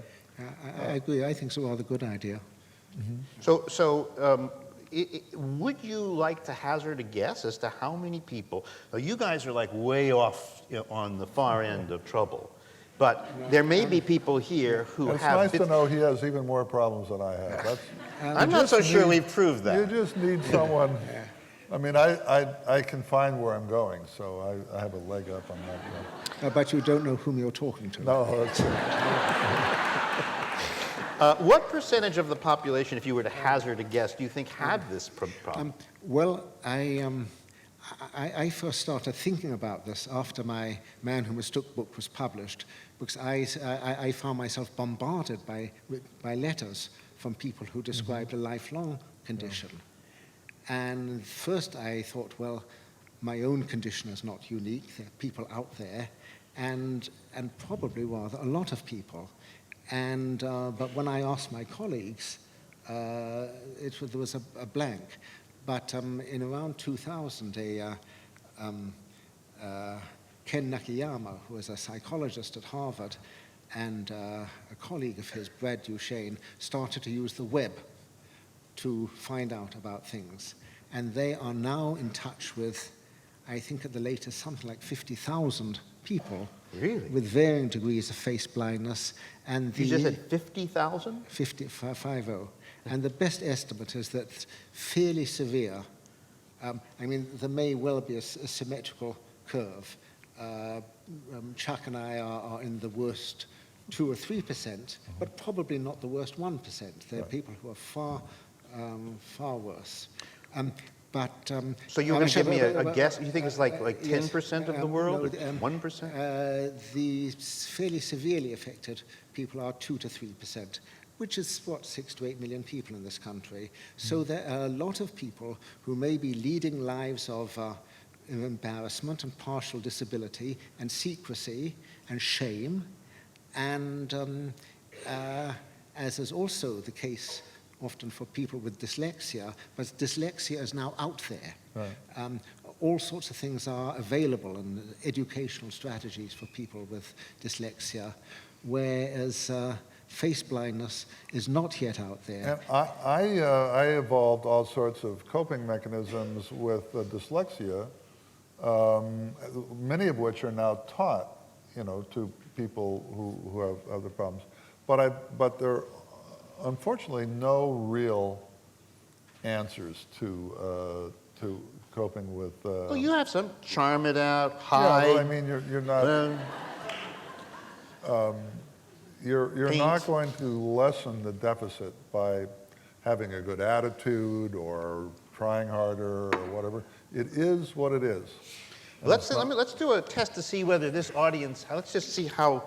I agree. I think it's a rather good idea. So would you like to hazard a guess as to how many people, now you guys are like way off on the far end of trouble, but there may be people here who It's have... nice to know he has even more problems than I have. I'm not so sure we've proved that. You just need someone, I mean, I can find where I'm going, so I have a leg up on that. But you don't know whom you're talking to. No, that's What percentage of the population, if you were to hazard a guess, do you think had this problem? Well, I first started thinking about this after my Man Who Mistook book was published, because I found myself bombarded by letters from people who described a lifelong condition. And first I thought, well, my own condition is not unique. There are people out there, and probably rather a lot of people. And but when I asked my colleagues, there was a blank. But in around 2000, Ken Nakayama, who was a psychologist at Harvard, and a colleague of his, Brad Duchesne, started to use the web to find out about things. And they are now in touch with, I think at the latest, something like 50,000 people with varying degrees of face blindness. And You just said 50,000? 50. And the best estimate is that fairly severe, I mean, there may well be a symmetrical curve. Chuck and I are in the worst 2 or 3%, but probably not the worst 1%. There are people who are far worse. So you're going to give me a guess? You think it's like 10% of the world? No, 1%? The fairly severely affected people are 2 to 3%, which is, 6 to 8 million people in this country. So there are a lot of people who may be leading lives of embarrassment and partial disability and secrecy and shame, and as is also the case often for people with dyslexia, but dyslexia is now out there. Right. All sorts of things are available and educational strategies for people with dyslexia, whereas face blindness is not yet out there. And I evolved all sorts of coping mechanisms with dyslexia, many of which are now taught, to people who have other problems. But there are unfortunately no real answers to coping with. Well, you have some. Charm it out, hide. Yeah, well, I mean, you're not. You're not going to lessen the deficit by having a good attitude or trying harder or whatever. It is what it is. Let's do a test to see whether this audience. Let's just see how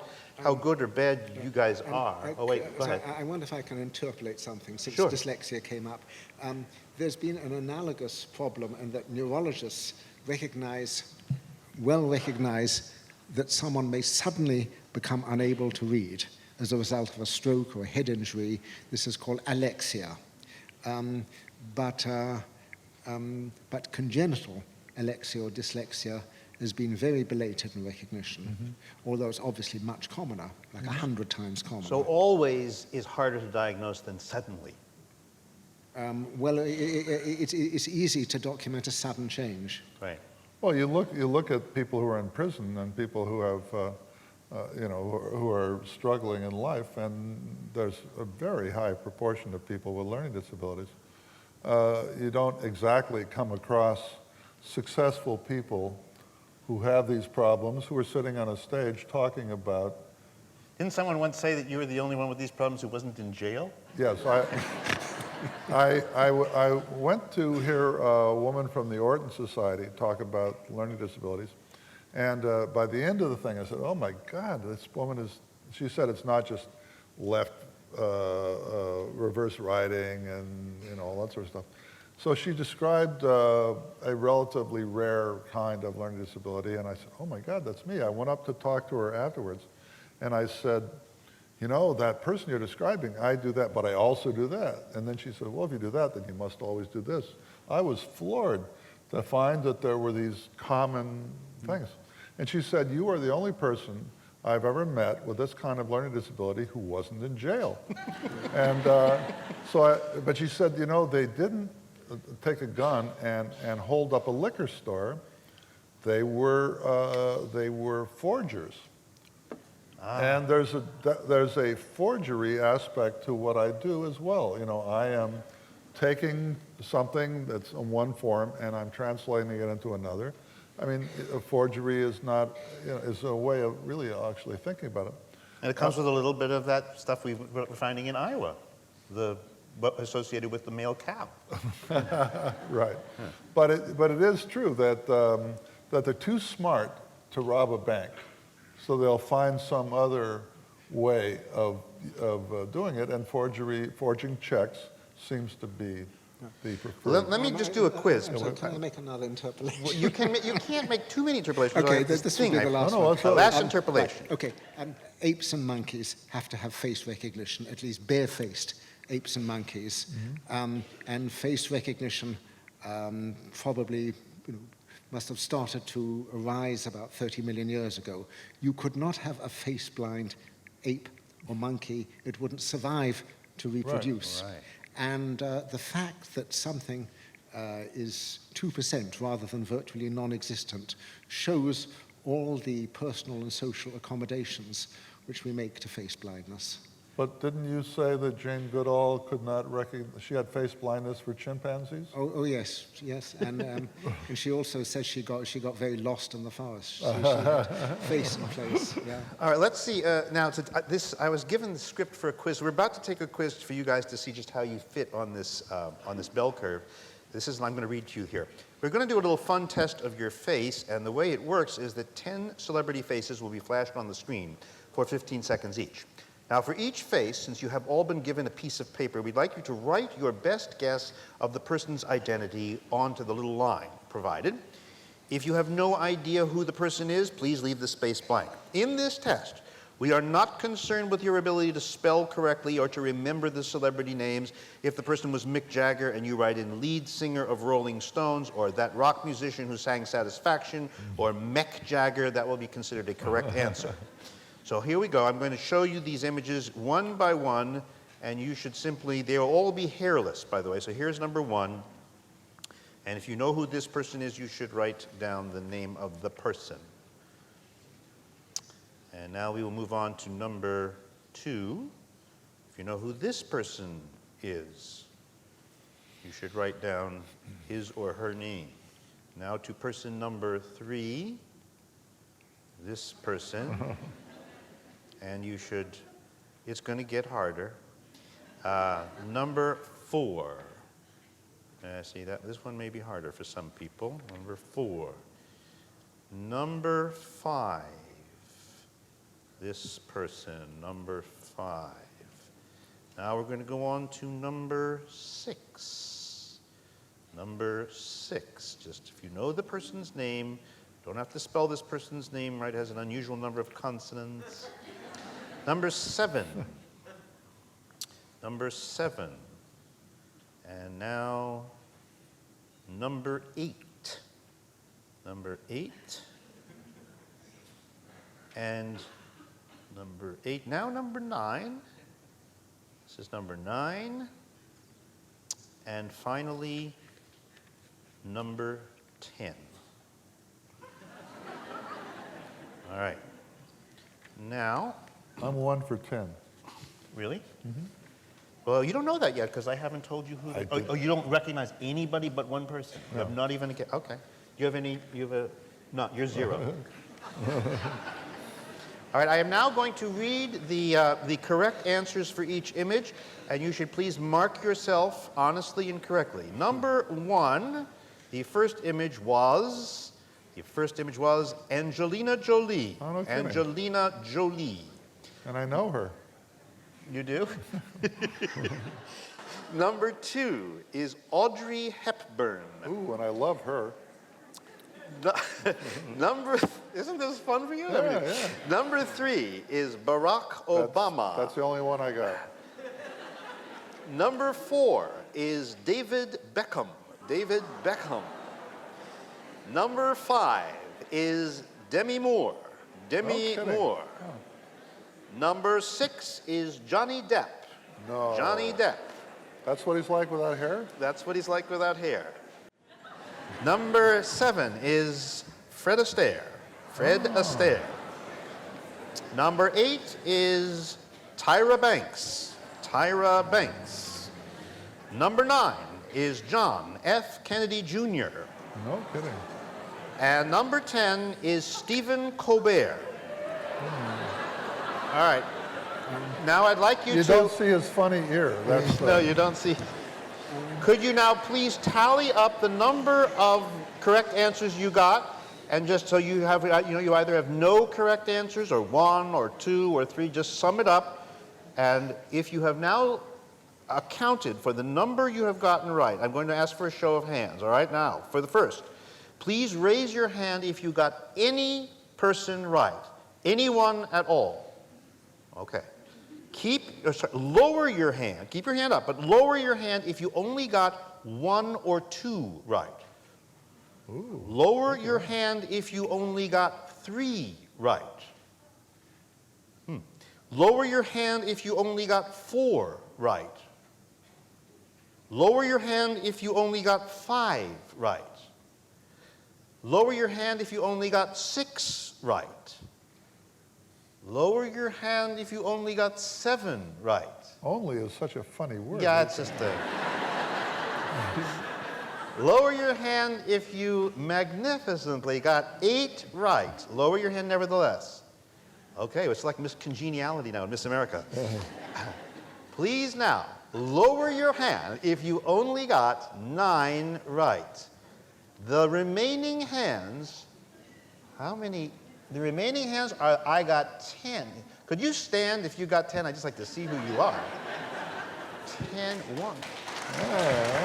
good or bad you guys are. Oh wait, go ahead. I wonder if I can interpolate something since Sure. dyslexia came up. There's been an analogous problem in that neurologists well recognize that someone may suddenly become unable to read as a result of a stroke or a head injury. This is called alexia. But congenital alexia or dyslexia has been very belated in recognition, although it's obviously much commoner, like 100 times commoner. So always is harder to diagnose than suddenly. Well, it's easy to document a sudden change. Right. Well, you look at people who are in prison and people who have, who are struggling in life, and there's a very high proportion of people with learning disabilities. You don't exactly come across successful people who have these problems, who are sitting on a stage talking about. Didn't someone once say that you were the only one with these problems who wasn't in jail? Yes, I went to hear a woman from the Orton Society talk about learning disabilities, and by the end of the thing I said, oh my God, this woman is, she said it's not just left reverse writing and all that sort of stuff. So she described a relatively rare kind of learning disability, and I said, oh my God, that's me. I went up to talk to her afterwards, and I said, that person you're describing, I do that, but I also do that. And then she said, well, if you do that, then you must always do this. I was floored to find that there were these common things. And she said, you are the only person I've ever met with this kind of learning disability who wasn't in jail. And but she said, they didn't take a gun and hold up a liquor store. They were forgers. And there's a forgery aspect to what I do as well. I am taking something that's in one form and I'm translating it into another. I mean, a forgery is not, is a way of really actually thinking about it. And it comes with a little bit of that stuff we're finding in Iowa, associated with the male cow. Right. Yeah. But it is true that they're too smart to rob a bank. So they'll find some other way of doing it, and forging checks seems to be the preferred. Let me just do a quiz. Can I make another interpolation? Well, you can't make too many interpolations. Okay, this will be the last one. Last interpolation. Right, okay, apes and monkeys have to have face recognition, at least bare-faced apes and monkeys, and face recognition probably must have started to arise about 30 million years ago. You could not have a face-blind ape or monkey. It wouldn't survive to reproduce. Right. And the fact that something is 2% rather than virtually non-existent shows all the personal and social accommodations which we make to face blindness. But didn't you say that Jane Goodall could not recognize, she had face blindness for chimpanzees? Oh yes, and, and she also says she got very lost in the forest. So she face in place. Yeah. All right, let's see. Now, I was given the script for a quiz. We're about to take a quiz for you guys to see just how you fit on this bell curve. I'm going to read to you here. We're going to do a little fun test of your face, and the way it works is that 10 celebrity faces will be flashed on the screen for 15 seconds each. Now, for each face, since you have all been given a piece of paper, we'd like you to write your best guess of the person's identity onto the little line provided. If you have no idea who the person is, please leave the space blank. In this test, we are not concerned with your ability to spell correctly or to remember the celebrity names. If the person was Mick Jagger and you write in lead singer of Rolling Stones, or that rock musician who sang Satisfaction, or Mick Jagger, that will be considered a correct answer. So here we go. I'm going to show you these images one by one, and you should simply, they'll all be hairless, by the way. So here's number one. And if you know who this person is, you should write down the name of the person. And now we will move on to number two. If you know who this person is, you should write down his or her name. Now to person number three, this person. And you should, it's going to get harder. Number four. See, this one may be harder for some people. Number four. Number five. This person, number five. Now we're going to go on to number six. Number six. Just if you know the person's name, don't have to spell this person's name, right? It has an unusual number of consonants. Number seven. Number seven. And now, number eight. Number eight. And number eight. Now number nine. This is number nine. And finally, number 10. All right. Now, I'm 1 for 10. really? Mm-hmm. Well, you don't know that yet because I haven't told you who. Oh, you don't recognize anybody but one person. You have not even a guess. Okay. Do you have any? No, you're 0. All right. I am now going to read the correct answers for each image, and you should please mark yourself honestly and correctly. Number one, the first image was Angelina Jolie. Oh, no kidding. Angelina Jolie. And I know her. You do? Number two is Audrey Hepburn. Ooh, and I love her. Isn't this fun for you? Yeah. Number three is Barack Obama. That's the only one I got. Number four is David Beckham. David Beckham. Number five is Demi Moore. Demi Moore. Oh. Number six is Johnny Depp. No. Johnny Depp. That's what he's like without hair? That's what he's like without hair. Number seven is Fred Astaire. Fred Astaire. Number eight is Tyra Banks. Tyra Banks. Number nine is John F. Kennedy Jr. No kidding. And number 10 is Stephen Colbert. All right. Now I'd like you to... You don't see his funny ear. That's No, you don't see. Could you now please tally up the number of correct answers you got, and just so you have, you either have no correct answers, or 1, or 2, or 3, just sum it up. And if you have now accounted for the number you have gotten right, I'm going to ask for a show of hands, all right? Now, for the first, please raise your hand if you got any person right. Anyone at all. Okay. Lower your hand. Keep your hand up, but lower your hand if you only got 1 or 2 right. Ooh, Lower your hand if you only got 3 right. Lower your hand if you only got 4 right. Lower your hand if you only got 5 right. Lower your hand if you only got 6 right. Lower your hand if you only got 7 right. only is such a funny word. Yeah, it's just a... Lower your hand if you magnificently got 8 right. Lower your hand nevertheless. Okay, it's like Miss Congeniality now in Miss America. Please now, lower your hand if you only got 9 right. The remaining hands, how many? The remaining hands are, I got 10. Could you stand if you got 10? I'd just like to see who you are. 10, 1. Oh,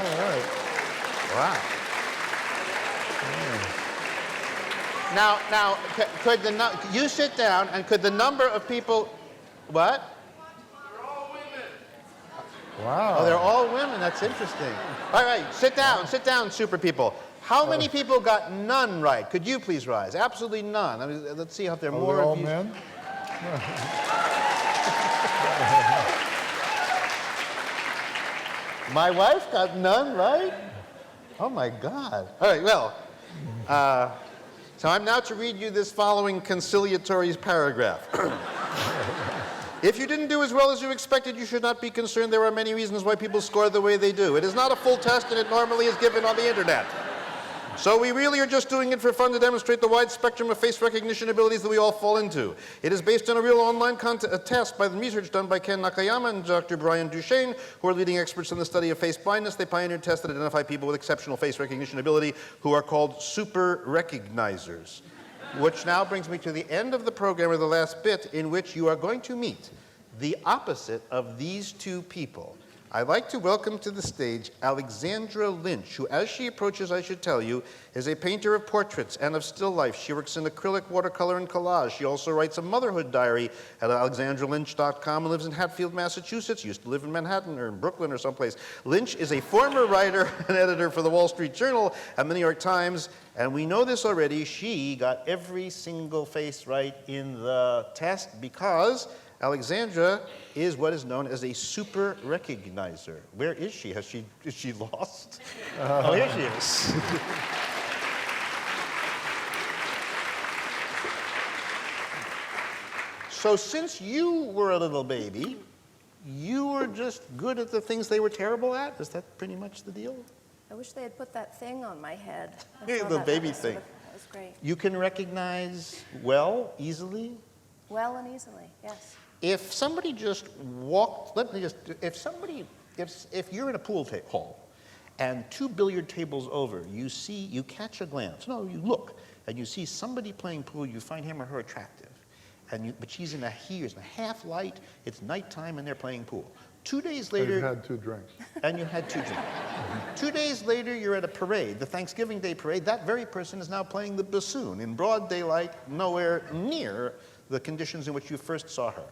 all right. Wow. Now, could you sit down, and could the number of people, what? They're all women. Wow. Oh, they're all women. That's interesting. All right, sit down, super people. How many people got none right? Could you please rise? Absolutely none. I mean, let's see if there are more all of you. men? My wife got none right? Oh my God. All right, well, so I'm now to read you this following conciliatory paragraph. If you didn't do as well as you expected, you should not be concerned. There are many reasons why people score the way they do. It is not a full test, and it normally is given on the internet. So we really are just doing it for fun to demonstrate the wide spectrum of face recognition abilities that we all fall into. It is based on a real online test by the research done by Ken Nakayama and Dr. Brian Duchesne, who are leading experts in the study of face blindness. They pioneered tests that identify people with exceptional face recognition ability who are called super recognizers. Which now brings me to the end of the program, or the last bit, in which you are going to meet the opposite of these 2 people. I'd like to welcome to the stage Alexandra Lynch, who, as she approaches, I should tell you, is a painter of portraits and of still life. She works in acrylic, watercolor, and collage. She also writes a motherhood diary at alexandralynch.com and lives in Hatfield, Massachusetts. Used to live in Manhattan or in Brooklyn or someplace. Lynch is a former writer and editor for the Wall Street Journal and the New York Times, and we know this already. She got every single face right in the test because Alexandra is what is known as a super recognizer. Where is she? Is she lost? Oh, here she is. So since you were a little baby, you were just good at the things they were terrible at? Is that pretty much the deal? I wish they had put that thing on my head. I Yeah, saw the that. baby That thing. That was great. You can recognize well, easily? Well and easily, yes. If somebody just walked, if you're in a pool hall and 2 billiard tables over, you catch a glance, no, you look, and you see somebody playing pool, you find him or her attractive, but he's in a half light, it's nighttime, and they're playing pool. 2 days later... You've had 2 drinks. And you had 2 drinks. 2 days later, you're at a parade, the Thanksgiving Day parade. That very person is now playing the bassoon in broad daylight, nowhere near the conditions in which you first saw her.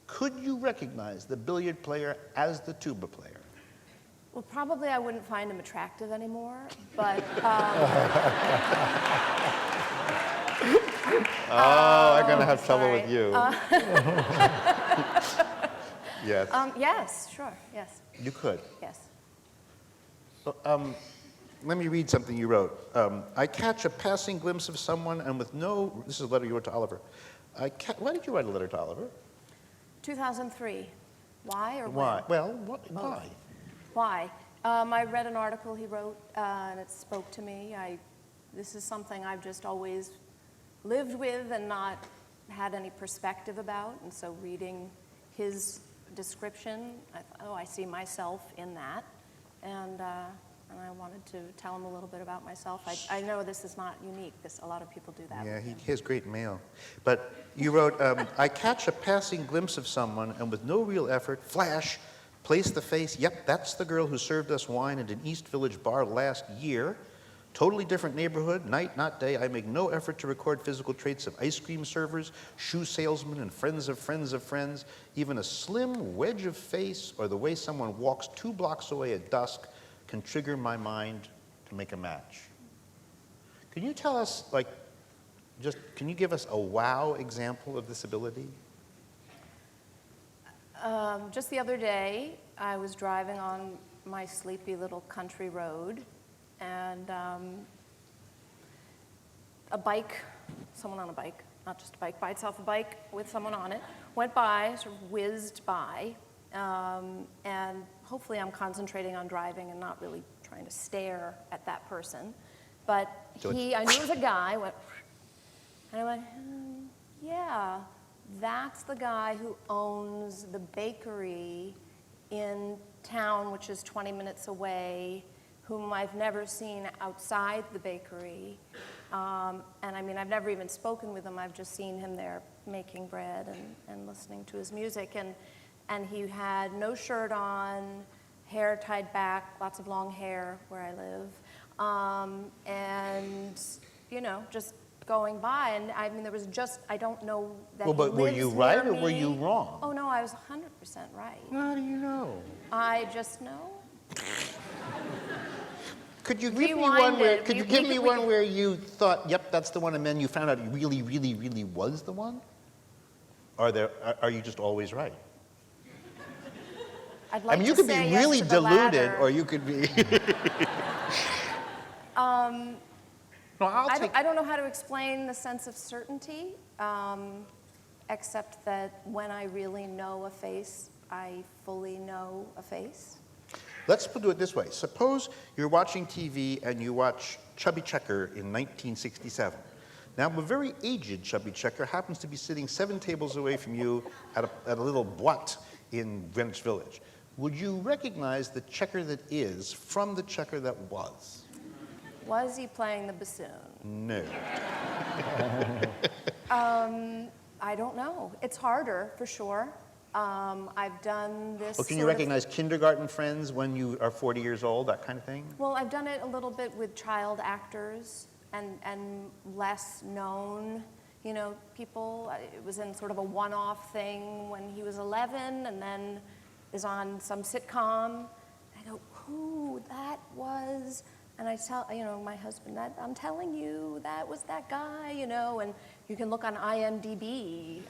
Could you recognize the billiard player as the tuba player? Well, probably I wouldn't find him attractive anymore, but... I'm going to have trouble sorry. with you. Yes. Yes, sure, yes, You could. yes. Let me read something you wrote. I catch a passing glimpse of someone, and with no... This is a letter you wrote to Oliver. Why did you write a letter to Oliver? 2003. Why or Why? when? Well, why? Why? I read an article he wrote, and it spoke to me. This is something I've just always lived with and not had any perspective about, and so reading his description, I thought, oh, I see myself in that, and I wanted to tell him a little bit about myself. I know this is not unique. A lot of people do that. Yeah, he has great mail. But you wrote, I catch a passing glimpse of someone, and with no real effort, flash, place the face, yep, that's the girl who served us wine at an East Village bar last year. Totally different neighborhood, night, not day. I make no effort to record physical traits of ice cream servers, shoe salesmen, and friends of friends of friends. Even a slim wedge of face or the way someone walks 2 blocks away at dusk can trigger my mind to make a match. Can you tell us, like, can you give us a wow example of this ability? Just the other day, I was driving on my sleepy little country road, and a bike, someone on a bike, not just a bike, by itself a bike with someone on it, went by, sort of whizzed by, and hopefully I'm concentrating on driving and not really trying to stare at that person. But I knew it was a guy, went, and I went, yeah, that's the guy who owns the bakery in town, which is 20 minutes away, whom I've never seen outside the bakery. And I mean, I've never even spoken with him. I've just seen him there making bread and listening to his music. And he had no shirt on, hair tied back, lots of long hair where I live. And, you know, just going by. And I mean, there was just, I don't know that Well, but he were lives you right near or were me. you wrong? Oh, no, I was 100% right. How do you know? I just know. Could you give me Rewind one where, it. could you give me one where you thought, yep, that's the one, and then you found out it really, really, really was the one? Are you just always right? I'd like I mean, you to could be say yes really to the deluded, latter. or you could be. No, I don't know how to explain the sense of certainty, except that when I really know a face, I fully know a face. Let's do it this way. Suppose you're watching TV and you watch Chubby Checker in 1967. Now, a very aged Chubby Checker happens to be sitting 7 tables away from you at a little boîte in Greenwich Village. Would you recognize the Checker that is from the Checker that was? Was he playing the bassoon? No. I don't know. It's harder, for sure. I've done this. Well, can you recognize kindergarten friends when you are 40 years old, that kind of thing? Well, I've done it a little bit with child actors and less known, you know, people. It was in sort of a one-off thing when he was 11 and then is on some sitcom. I go, who that was? And I tell, you know, my husband, that I'm telling you, that was that guy, you know, and you can look on IMDb,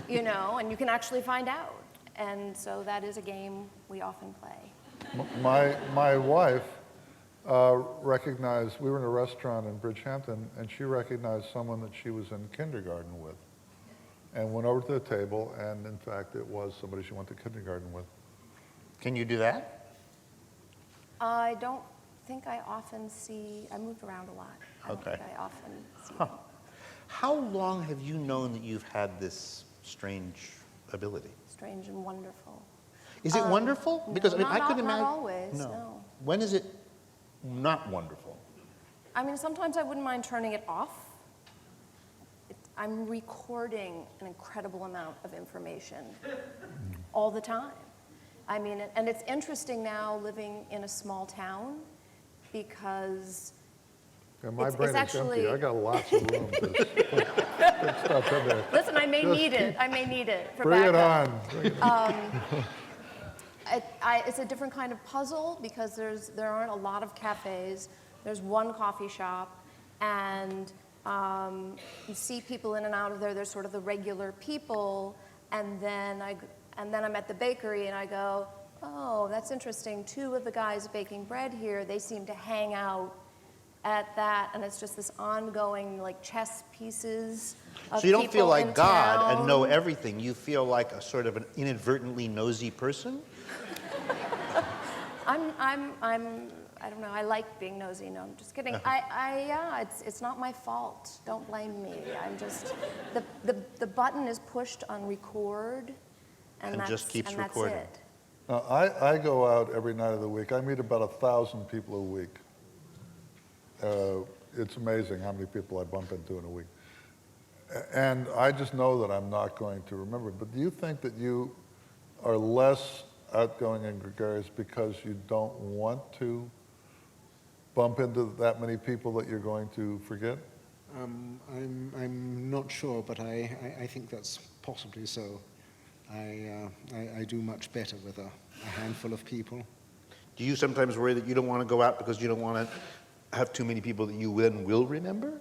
you know, and you can actually find out. And so that is a game we often play. My wife recognized, we were in a restaurant in Bridgehampton, and she recognized someone that she was in kindergarten with, and went over to the table, and in fact, it was somebody she went to kindergarten with. Can you do that? I don't think I often see, I moved around a lot. I don't Okay. think I often see Huh. How long have you known that you've had this strange ability? strange and wonderful. Is it wonderful? Because I mean, I could imagine. Not always, no. When is it not wonderful? I mean, sometimes I wouldn't mind turning it off. I'm recording an incredible amount of information all the time. I mean, and it's interesting now living in a small town because Yeah, my It's brain is empty. empty. I got lots of room to put stuff in there. listen, I may Just need it. I may need it for Bring it backup. on. Bring it on. It's a different kind of puzzle because there aren't a lot of cafes. There's one coffee shop, and you see people in and out of there. There's sort of the regular people, and then I'm at the bakery, and I go, oh, that's interesting. 2 of the guys baking bread here, they seem to hang out at that, and it's just this ongoing like chess pieces of So you don't feel people like in God and know town. everything. You feel like a sort of an inadvertently nosy person? I don't know. I like being nosy. No, I'm just kidding. Yeah, it's not my fault. Don't blame me. I'm just the button is pushed on record, And that's, just keeps and that's recording. it. Now, I go out every night of the week. I meet about 1,000 people a week. It's amazing how many people I bump into in a week. And I just know that I'm not going to remember. But do you think that you are less outgoing and gregarious because you don't want to bump into that many people that you're going to forget? I'm not sure, but I think that's possibly so. I do much better with a handful of people. Do you sometimes worry that you don't want to go out because you don't want to have too many people that you then will remember?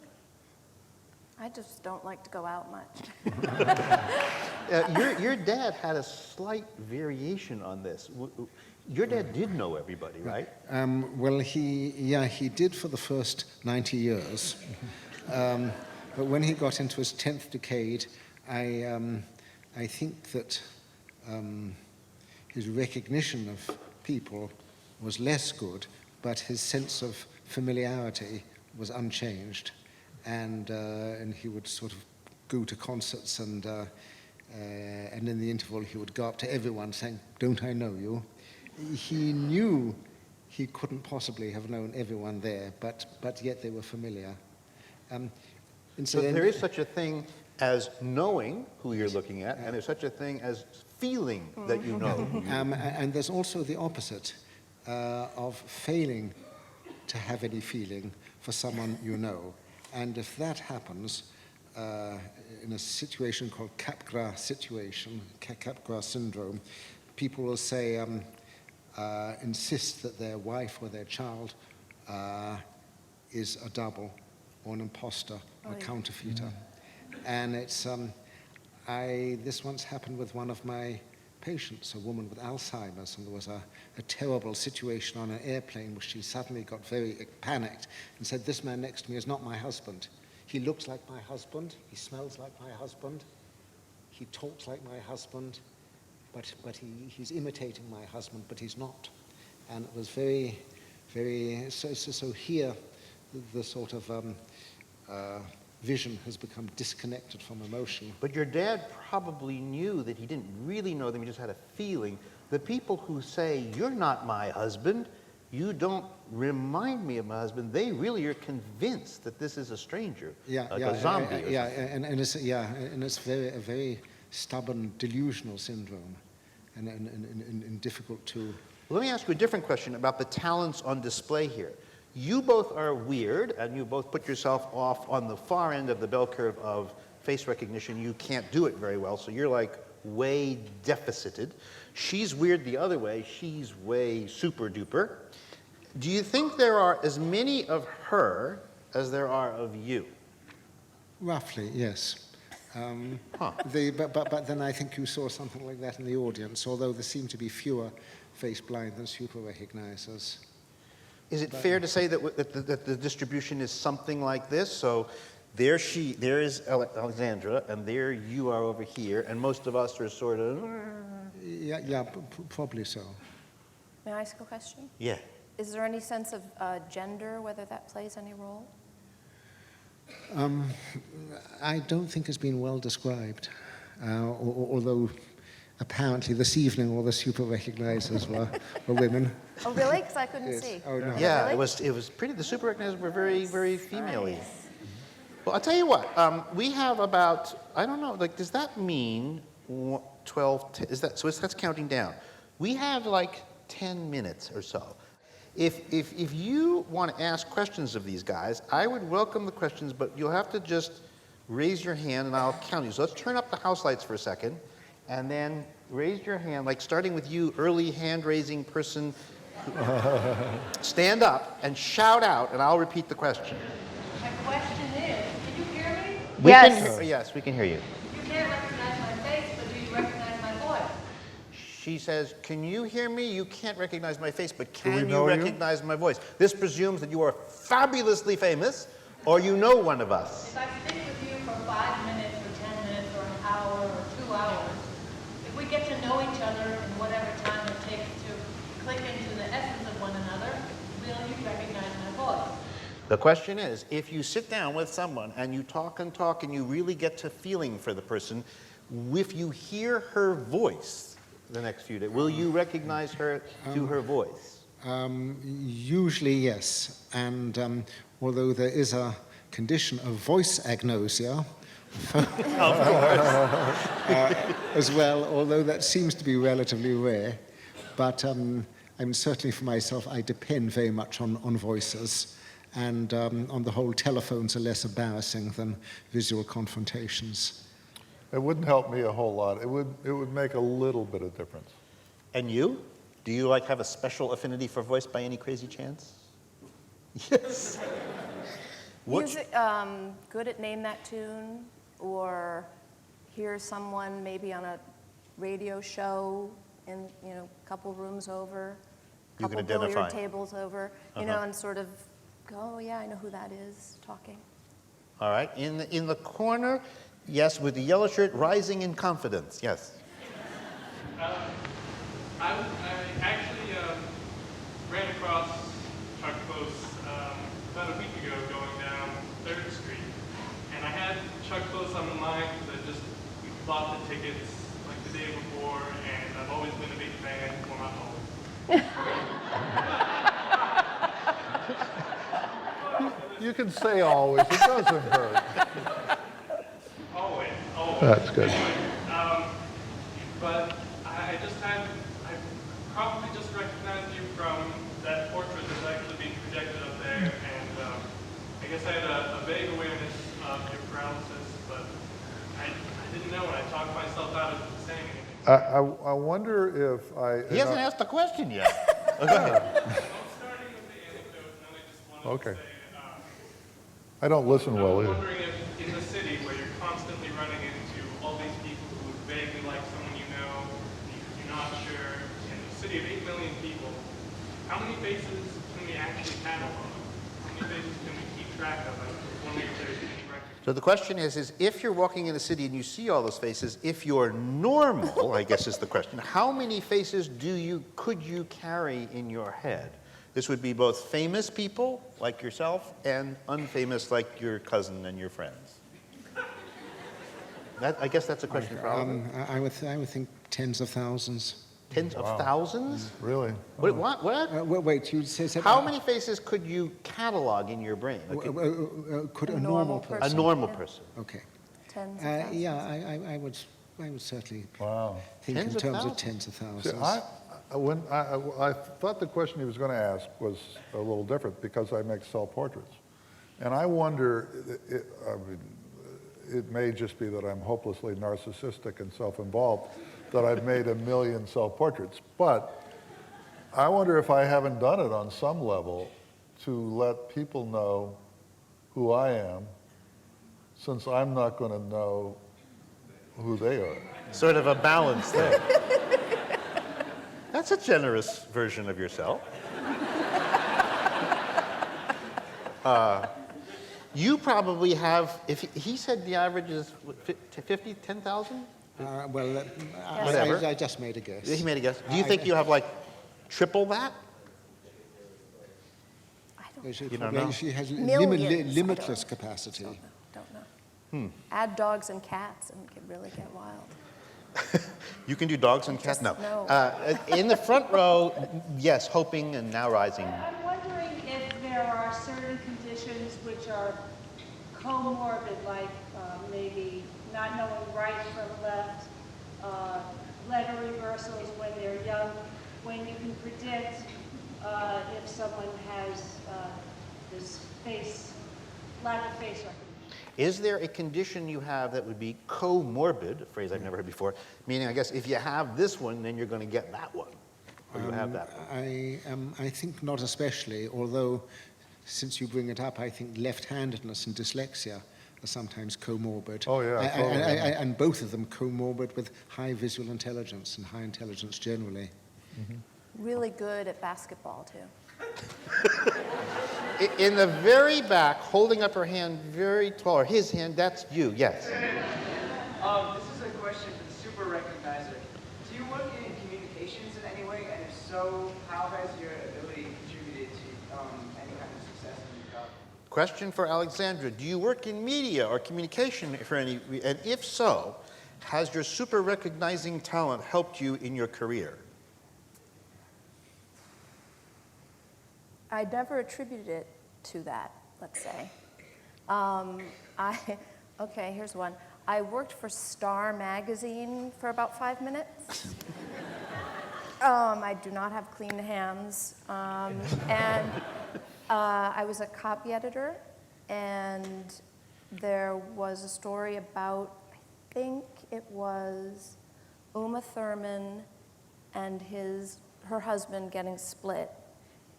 I just don't like to go out much. Your dad had a slight variation on this. Your dad did know everybody, right? Well, he did for the first 90 years. But when he got into his 10th decade, I think that his recognition of people was less good, but his sense of familiarity was unchanged. And he would sort of go to concerts, and in the interval he would go up to everyone saying, "Don't I know you?" He knew he couldn't possibly have known everyone there, but yet they were familiar. So there is such a thing as knowing who you're looking at, and there's such a thing as feeling that you know. And there's also the opposite of failing to have any feeling for someone you know. And if that happens in a situation called Capgras situation, Capgras syndrome, people will say, insist that their wife or their child is a double or an imposter or a counterfeiter. And it's, this once happened with one of my patients, a woman with Alzheimer's, and there was a terrible situation on an airplane where she suddenly got very panicked and said, "This man next to me is not my husband. He looks like my husband, he smells like my husband, he talks like my husband, but he's imitating my husband, but he's not." And it was very, very, so here the sort of vision has become disconnected from emotion. But your dad probably knew that he didn't really know them, he just had a feeling. The people who say, "You're not my husband, you don't remind me of my husband," they really are convinced that this is a stranger, a zombie. And it's a very stubborn delusional syndrome, and difficult to. Let me ask you a different question about the talents on display here. You both are weird, and you both put yourself off on the far end of the bell curve of face recognition. You can't do it very well, so you're like way deficited. She's weird the other way. She's way super duper. Do you think there are as many of her as there are of you? Roughly, yes. But then I think you saw something like that in the audience, although there seem to be fewer face blind than super recognizers. Is it fair to say that the distribution is something like this? So there is Alexandra, and there you are over here, and most of us are sort of... Probably so. May I ask a question? Yeah. Is there any sense of gender, whether that plays any role? I don't think it's been well described, although apparently this evening all the super recognizers were women. Oh, really? Because I couldn't Yes. see. Oh, no. Yeah, Really? it was pretty. The super recognizers were very, very female-y. Well, I'll tell you what. We have about, I don't know, like, does that mean 12, is that, so that's counting down. We have like 10 minutes or so. If you want to ask questions of these guys, I would welcome the questions, but you'll have to just raise your hand and I'll count you. So let's turn up the house lights for a second, and then raise your hand, like starting with you, early hand-raising person. Stand up and shout out, and I'll repeat the question. My question is, can you hear me? Yes, we can hear you. You can't recognize my face, but do you recognize my voice? She says, "Can you hear me? You can't recognize my face, but we can you know you? recognize my voice?" This presumes that you are fabulously famous, or you know one of us. If I stick with you for 5 minutes or 10 minutes or an hour or 2 hours, if we get to know each other in whatever time it takes to click into the essence of one another, will you recognize my voice? The question is, if you sit down with someone and you talk and you really get to feeling for the person, if you hear her voice the next few days, will you recognize her through her voice? Usually, yes. And although there is a condition of voice agnosia, as well, although that seems to be relatively rare, but I mean, certainly for myself, I depend very much on voices. And on the whole, telephones are less embarrassing than visual confrontations. It wouldn't help me a whole lot. It would make a little bit of difference. And you? Do you like have a special affinity for voice by any crazy chance? Yes. Music, good at name that tune, or hear someone maybe on a radio show in, you know, a couple rooms over, a You can couple billiard identify. tables over, you know, and sort of go, oh yeah, I know who that is talking. All right. In the corner, yes, with the yellow shirt, rising in confidence. Yes. I actually ran across Chuck Close about a week ago going down 3rd Street. And I had Chuck Close on the mind because we bought the tickets like the day before, and I've always been a big fan. Well, not always. You can say always. It doesn't hurt. Always. That's good. But I probably just recognized you from that portrait that's actually being projected up there, and I guess I had a vague awareness of your paralysis, but I didn't know, and I talked myself out of saying anything. I wonder if He hasn't asked the question yet. Oh, go ahead. I'm starting with the anecdote, and then I just wanted Okay. to say, I don't listen I well was either. wondering if in the city where you're constantly running into all these people who would vaguely like someone you know, you're not sure, in a city of 8 million people, how many faces can we actually catalog? How many faces can we keep track of? I was wondering if there's any record. So the question is if you're walking in a city and you see all those faces, if you're normal, I guess is the question, how many faces could you carry in your head? This would be both famous people like yourself and unfamous like your cousin and your friends. I guess that's a question for all of you. I would think tens of thousands. Tens of thousands? Really? What? Wait, you said How many faces could you catalog in your brain? Like could A a normal normal person. a person? normal person. Okay. Tens of thousands. Yeah, I would certainly Wow. think Tens in of terms of thousands. tens of See, thousands. I thought the question he was going to ask was a little different because I make self-portraits. And I wonder, it may just be that I'm hopelessly narcissistic and self-involved, that I've made 1 million self-portraits. But I wonder if I haven't done it on some level to let people know who I am, since I'm not going to know who they are. Sort of a balance there. That's a generous version of yourself. You probably have, if he said the average is 50, 10,000? Whatever. I just made a guess. He made a guess. Do you think you have like triple that? I don't You don't know? She has Millions. limitless capacity. Don't know. Add dogs and cats and really get wild. You can do dogs and cats? Just No. no. In the front row, yes, hoping and now rising. I'm wondering if there are certain conditions which are co-morbid, like maybe not knowing right from left, letter reversals when they're young, when you can predict if someone has this lack of face recognition. Is there a condition you have that would be co-morbid, a phrase I've never heard before, meaning I guess if you have this one, then you're going to get that one, or you have that one? I think not especially, although since you bring it up, I think left-handedness and dyslexia are sometimes comorbid. Oh, yeah, totally. And both of them comorbid with high visual intelligence and high intelligence generally. Really good at basketball, too. In the very back, holding up her hand very tall, or his hand, that's you, yes. This is a question for the super recognizer. Do you work in communications in any way? And if so, how has your ability contributed to any kind of success in your job? Question for Alexandra. Do you work in media or communication for any, and if so, has your super recognizing talent helped you in your career? I never attributed it to that, let's say. Okay, here's one. I worked for Star magazine for about 5 minutes. I do not have clean hands. And I was a copy editor, and there was a story about, I think it was Uma Thurman and her husband getting split.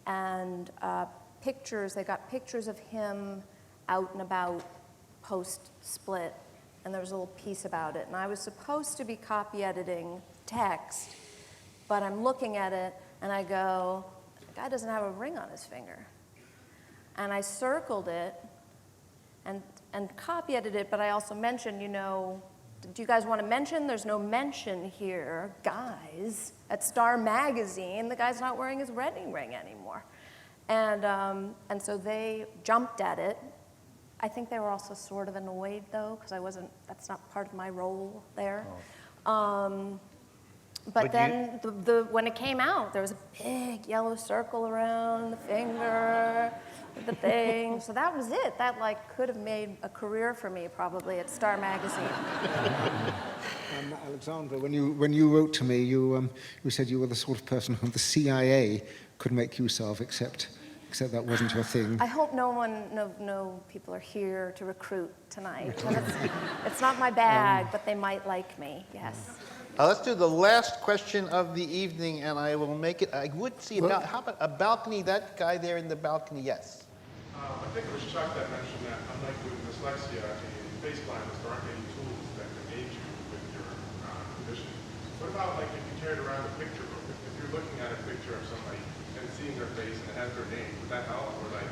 And they got pictures of him out and about post-split, and there was a little piece about it. And I was supposed to be copy editing text, but I'm looking at it, and I go, the guy doesn't have a ring on his finger. And I circled it and copy edited it, but I also mentioned, do you guys want to mention? There's no mention here. Guys, at Star Magazine, the guy's not wearing his wedding ring anymore. And so they jumped at it. I think they were also sort of annoyed, though, because that's not part of my role there. But then when it came out, there was a big yellow circle around the finger, the thing. So that was it. That could have made a career for me probably at Star Magazine. Alexandra, when you wrote to me, you said you were the sort of person who the CIA could make use of, except that wasn't your thing. I hope no people are here to recruit tonight. It's not my bag, but they might like me, yes. Let's do the last question of the evening, and I will make it. I would see how about a balcony? That guy there in the balcony, yes. I think it was Chuck that mentioned that, unlike with dyslexia and face blindness, there aren't any tools that can aid you with your condition. What about if you carried around a picture book? If you're looking at a picture of somebody and seeing their face and it has their name, would that help? Or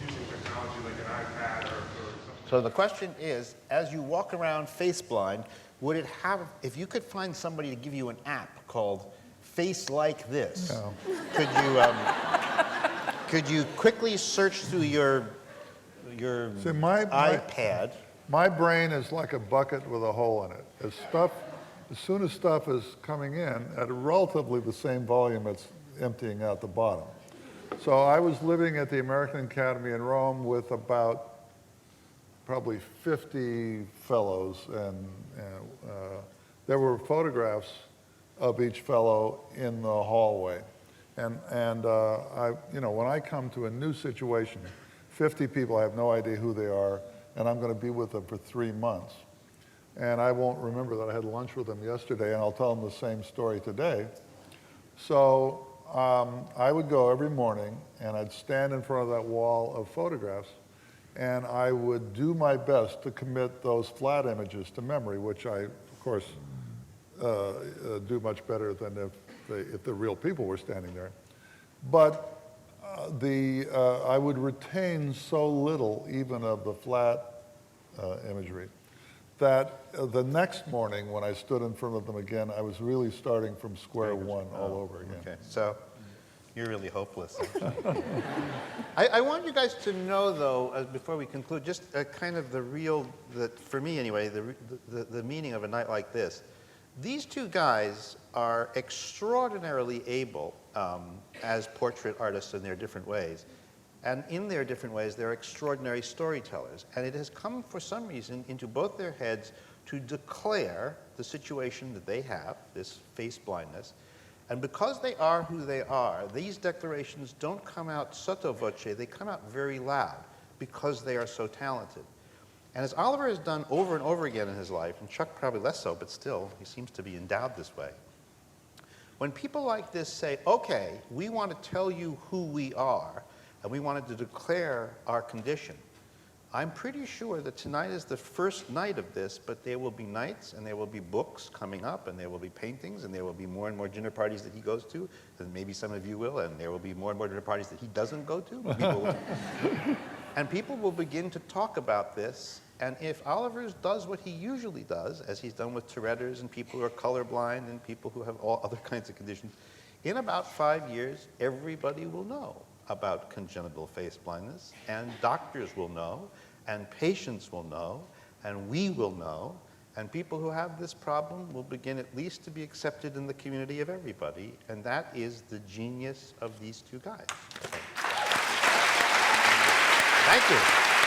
using technology like an iPad or something? So the question is, as you walk around face blind, would it have, if you could find somebody to give you an app called Face Like This, could you quickly search through your iPad? My brain is like a bucket with a hole in it. As soon as stuff is coming in at relatively the same volume, it's emptying out the bottom. So I was living at the American Academy in Rome with about probably 50 fellows, and there were photographs of each fellow in the hallway. And when I come to a new situation, 50 people, I have no idea who they are, and I'm going to be with them for 3 months. And I won't remember that I had lunch with them yesterday, and I'll tell them the same story today. So I would go every morning, and I'd stand in front of that wall of photographs, and I would do my best to commit those flat images to memory, which I, of course, do much better than if the real people were standing there. But I would retain so little even of the flat imagery that the next morning when I stood in front of them again, I was really starting from square one all over again. Okay, so you're really hopeless. I want you guys to know, though, before we conclude, just kind of for me anyway, the meaning of a night like this. These two guys are extraordinarily able as portrait artists in their different ways. And in their different ways, they're extraordinary storytellers. And it has come, for some reason, into both their heads to declare the situation that they have, this face blindness. And because they are who they are, these declarations don't come out sotto voce, they come out very loud because they are so talented. And as Oliver has done over and over again in his life, and Chuck probably less so, but still, he seems to be endowed this way. When people like this say, okay, we want to tell you who we are, and we wanted to declare our condition, I'm pretty sure that tonight is the first night of this, but there will be nights, and there will be books coming up, and there will be paintings, and there will be more and more dinner parties that he goes to, and maybe some of you will, and there will be more and more dinner parties that he doesn't go to. And people will begin to talk about this, and if Oliver does what he usually does, as he's done with Tourette's and people who are colorblind and people who have all other kinds of conditions, in about 5 years, everybody will know about congenital face blindness, and doctors will know, and patients will know, and we will know, and people who have this problem will begin at least to be accepted in the community of everybody, and that is the genius of these two guys. Thank you.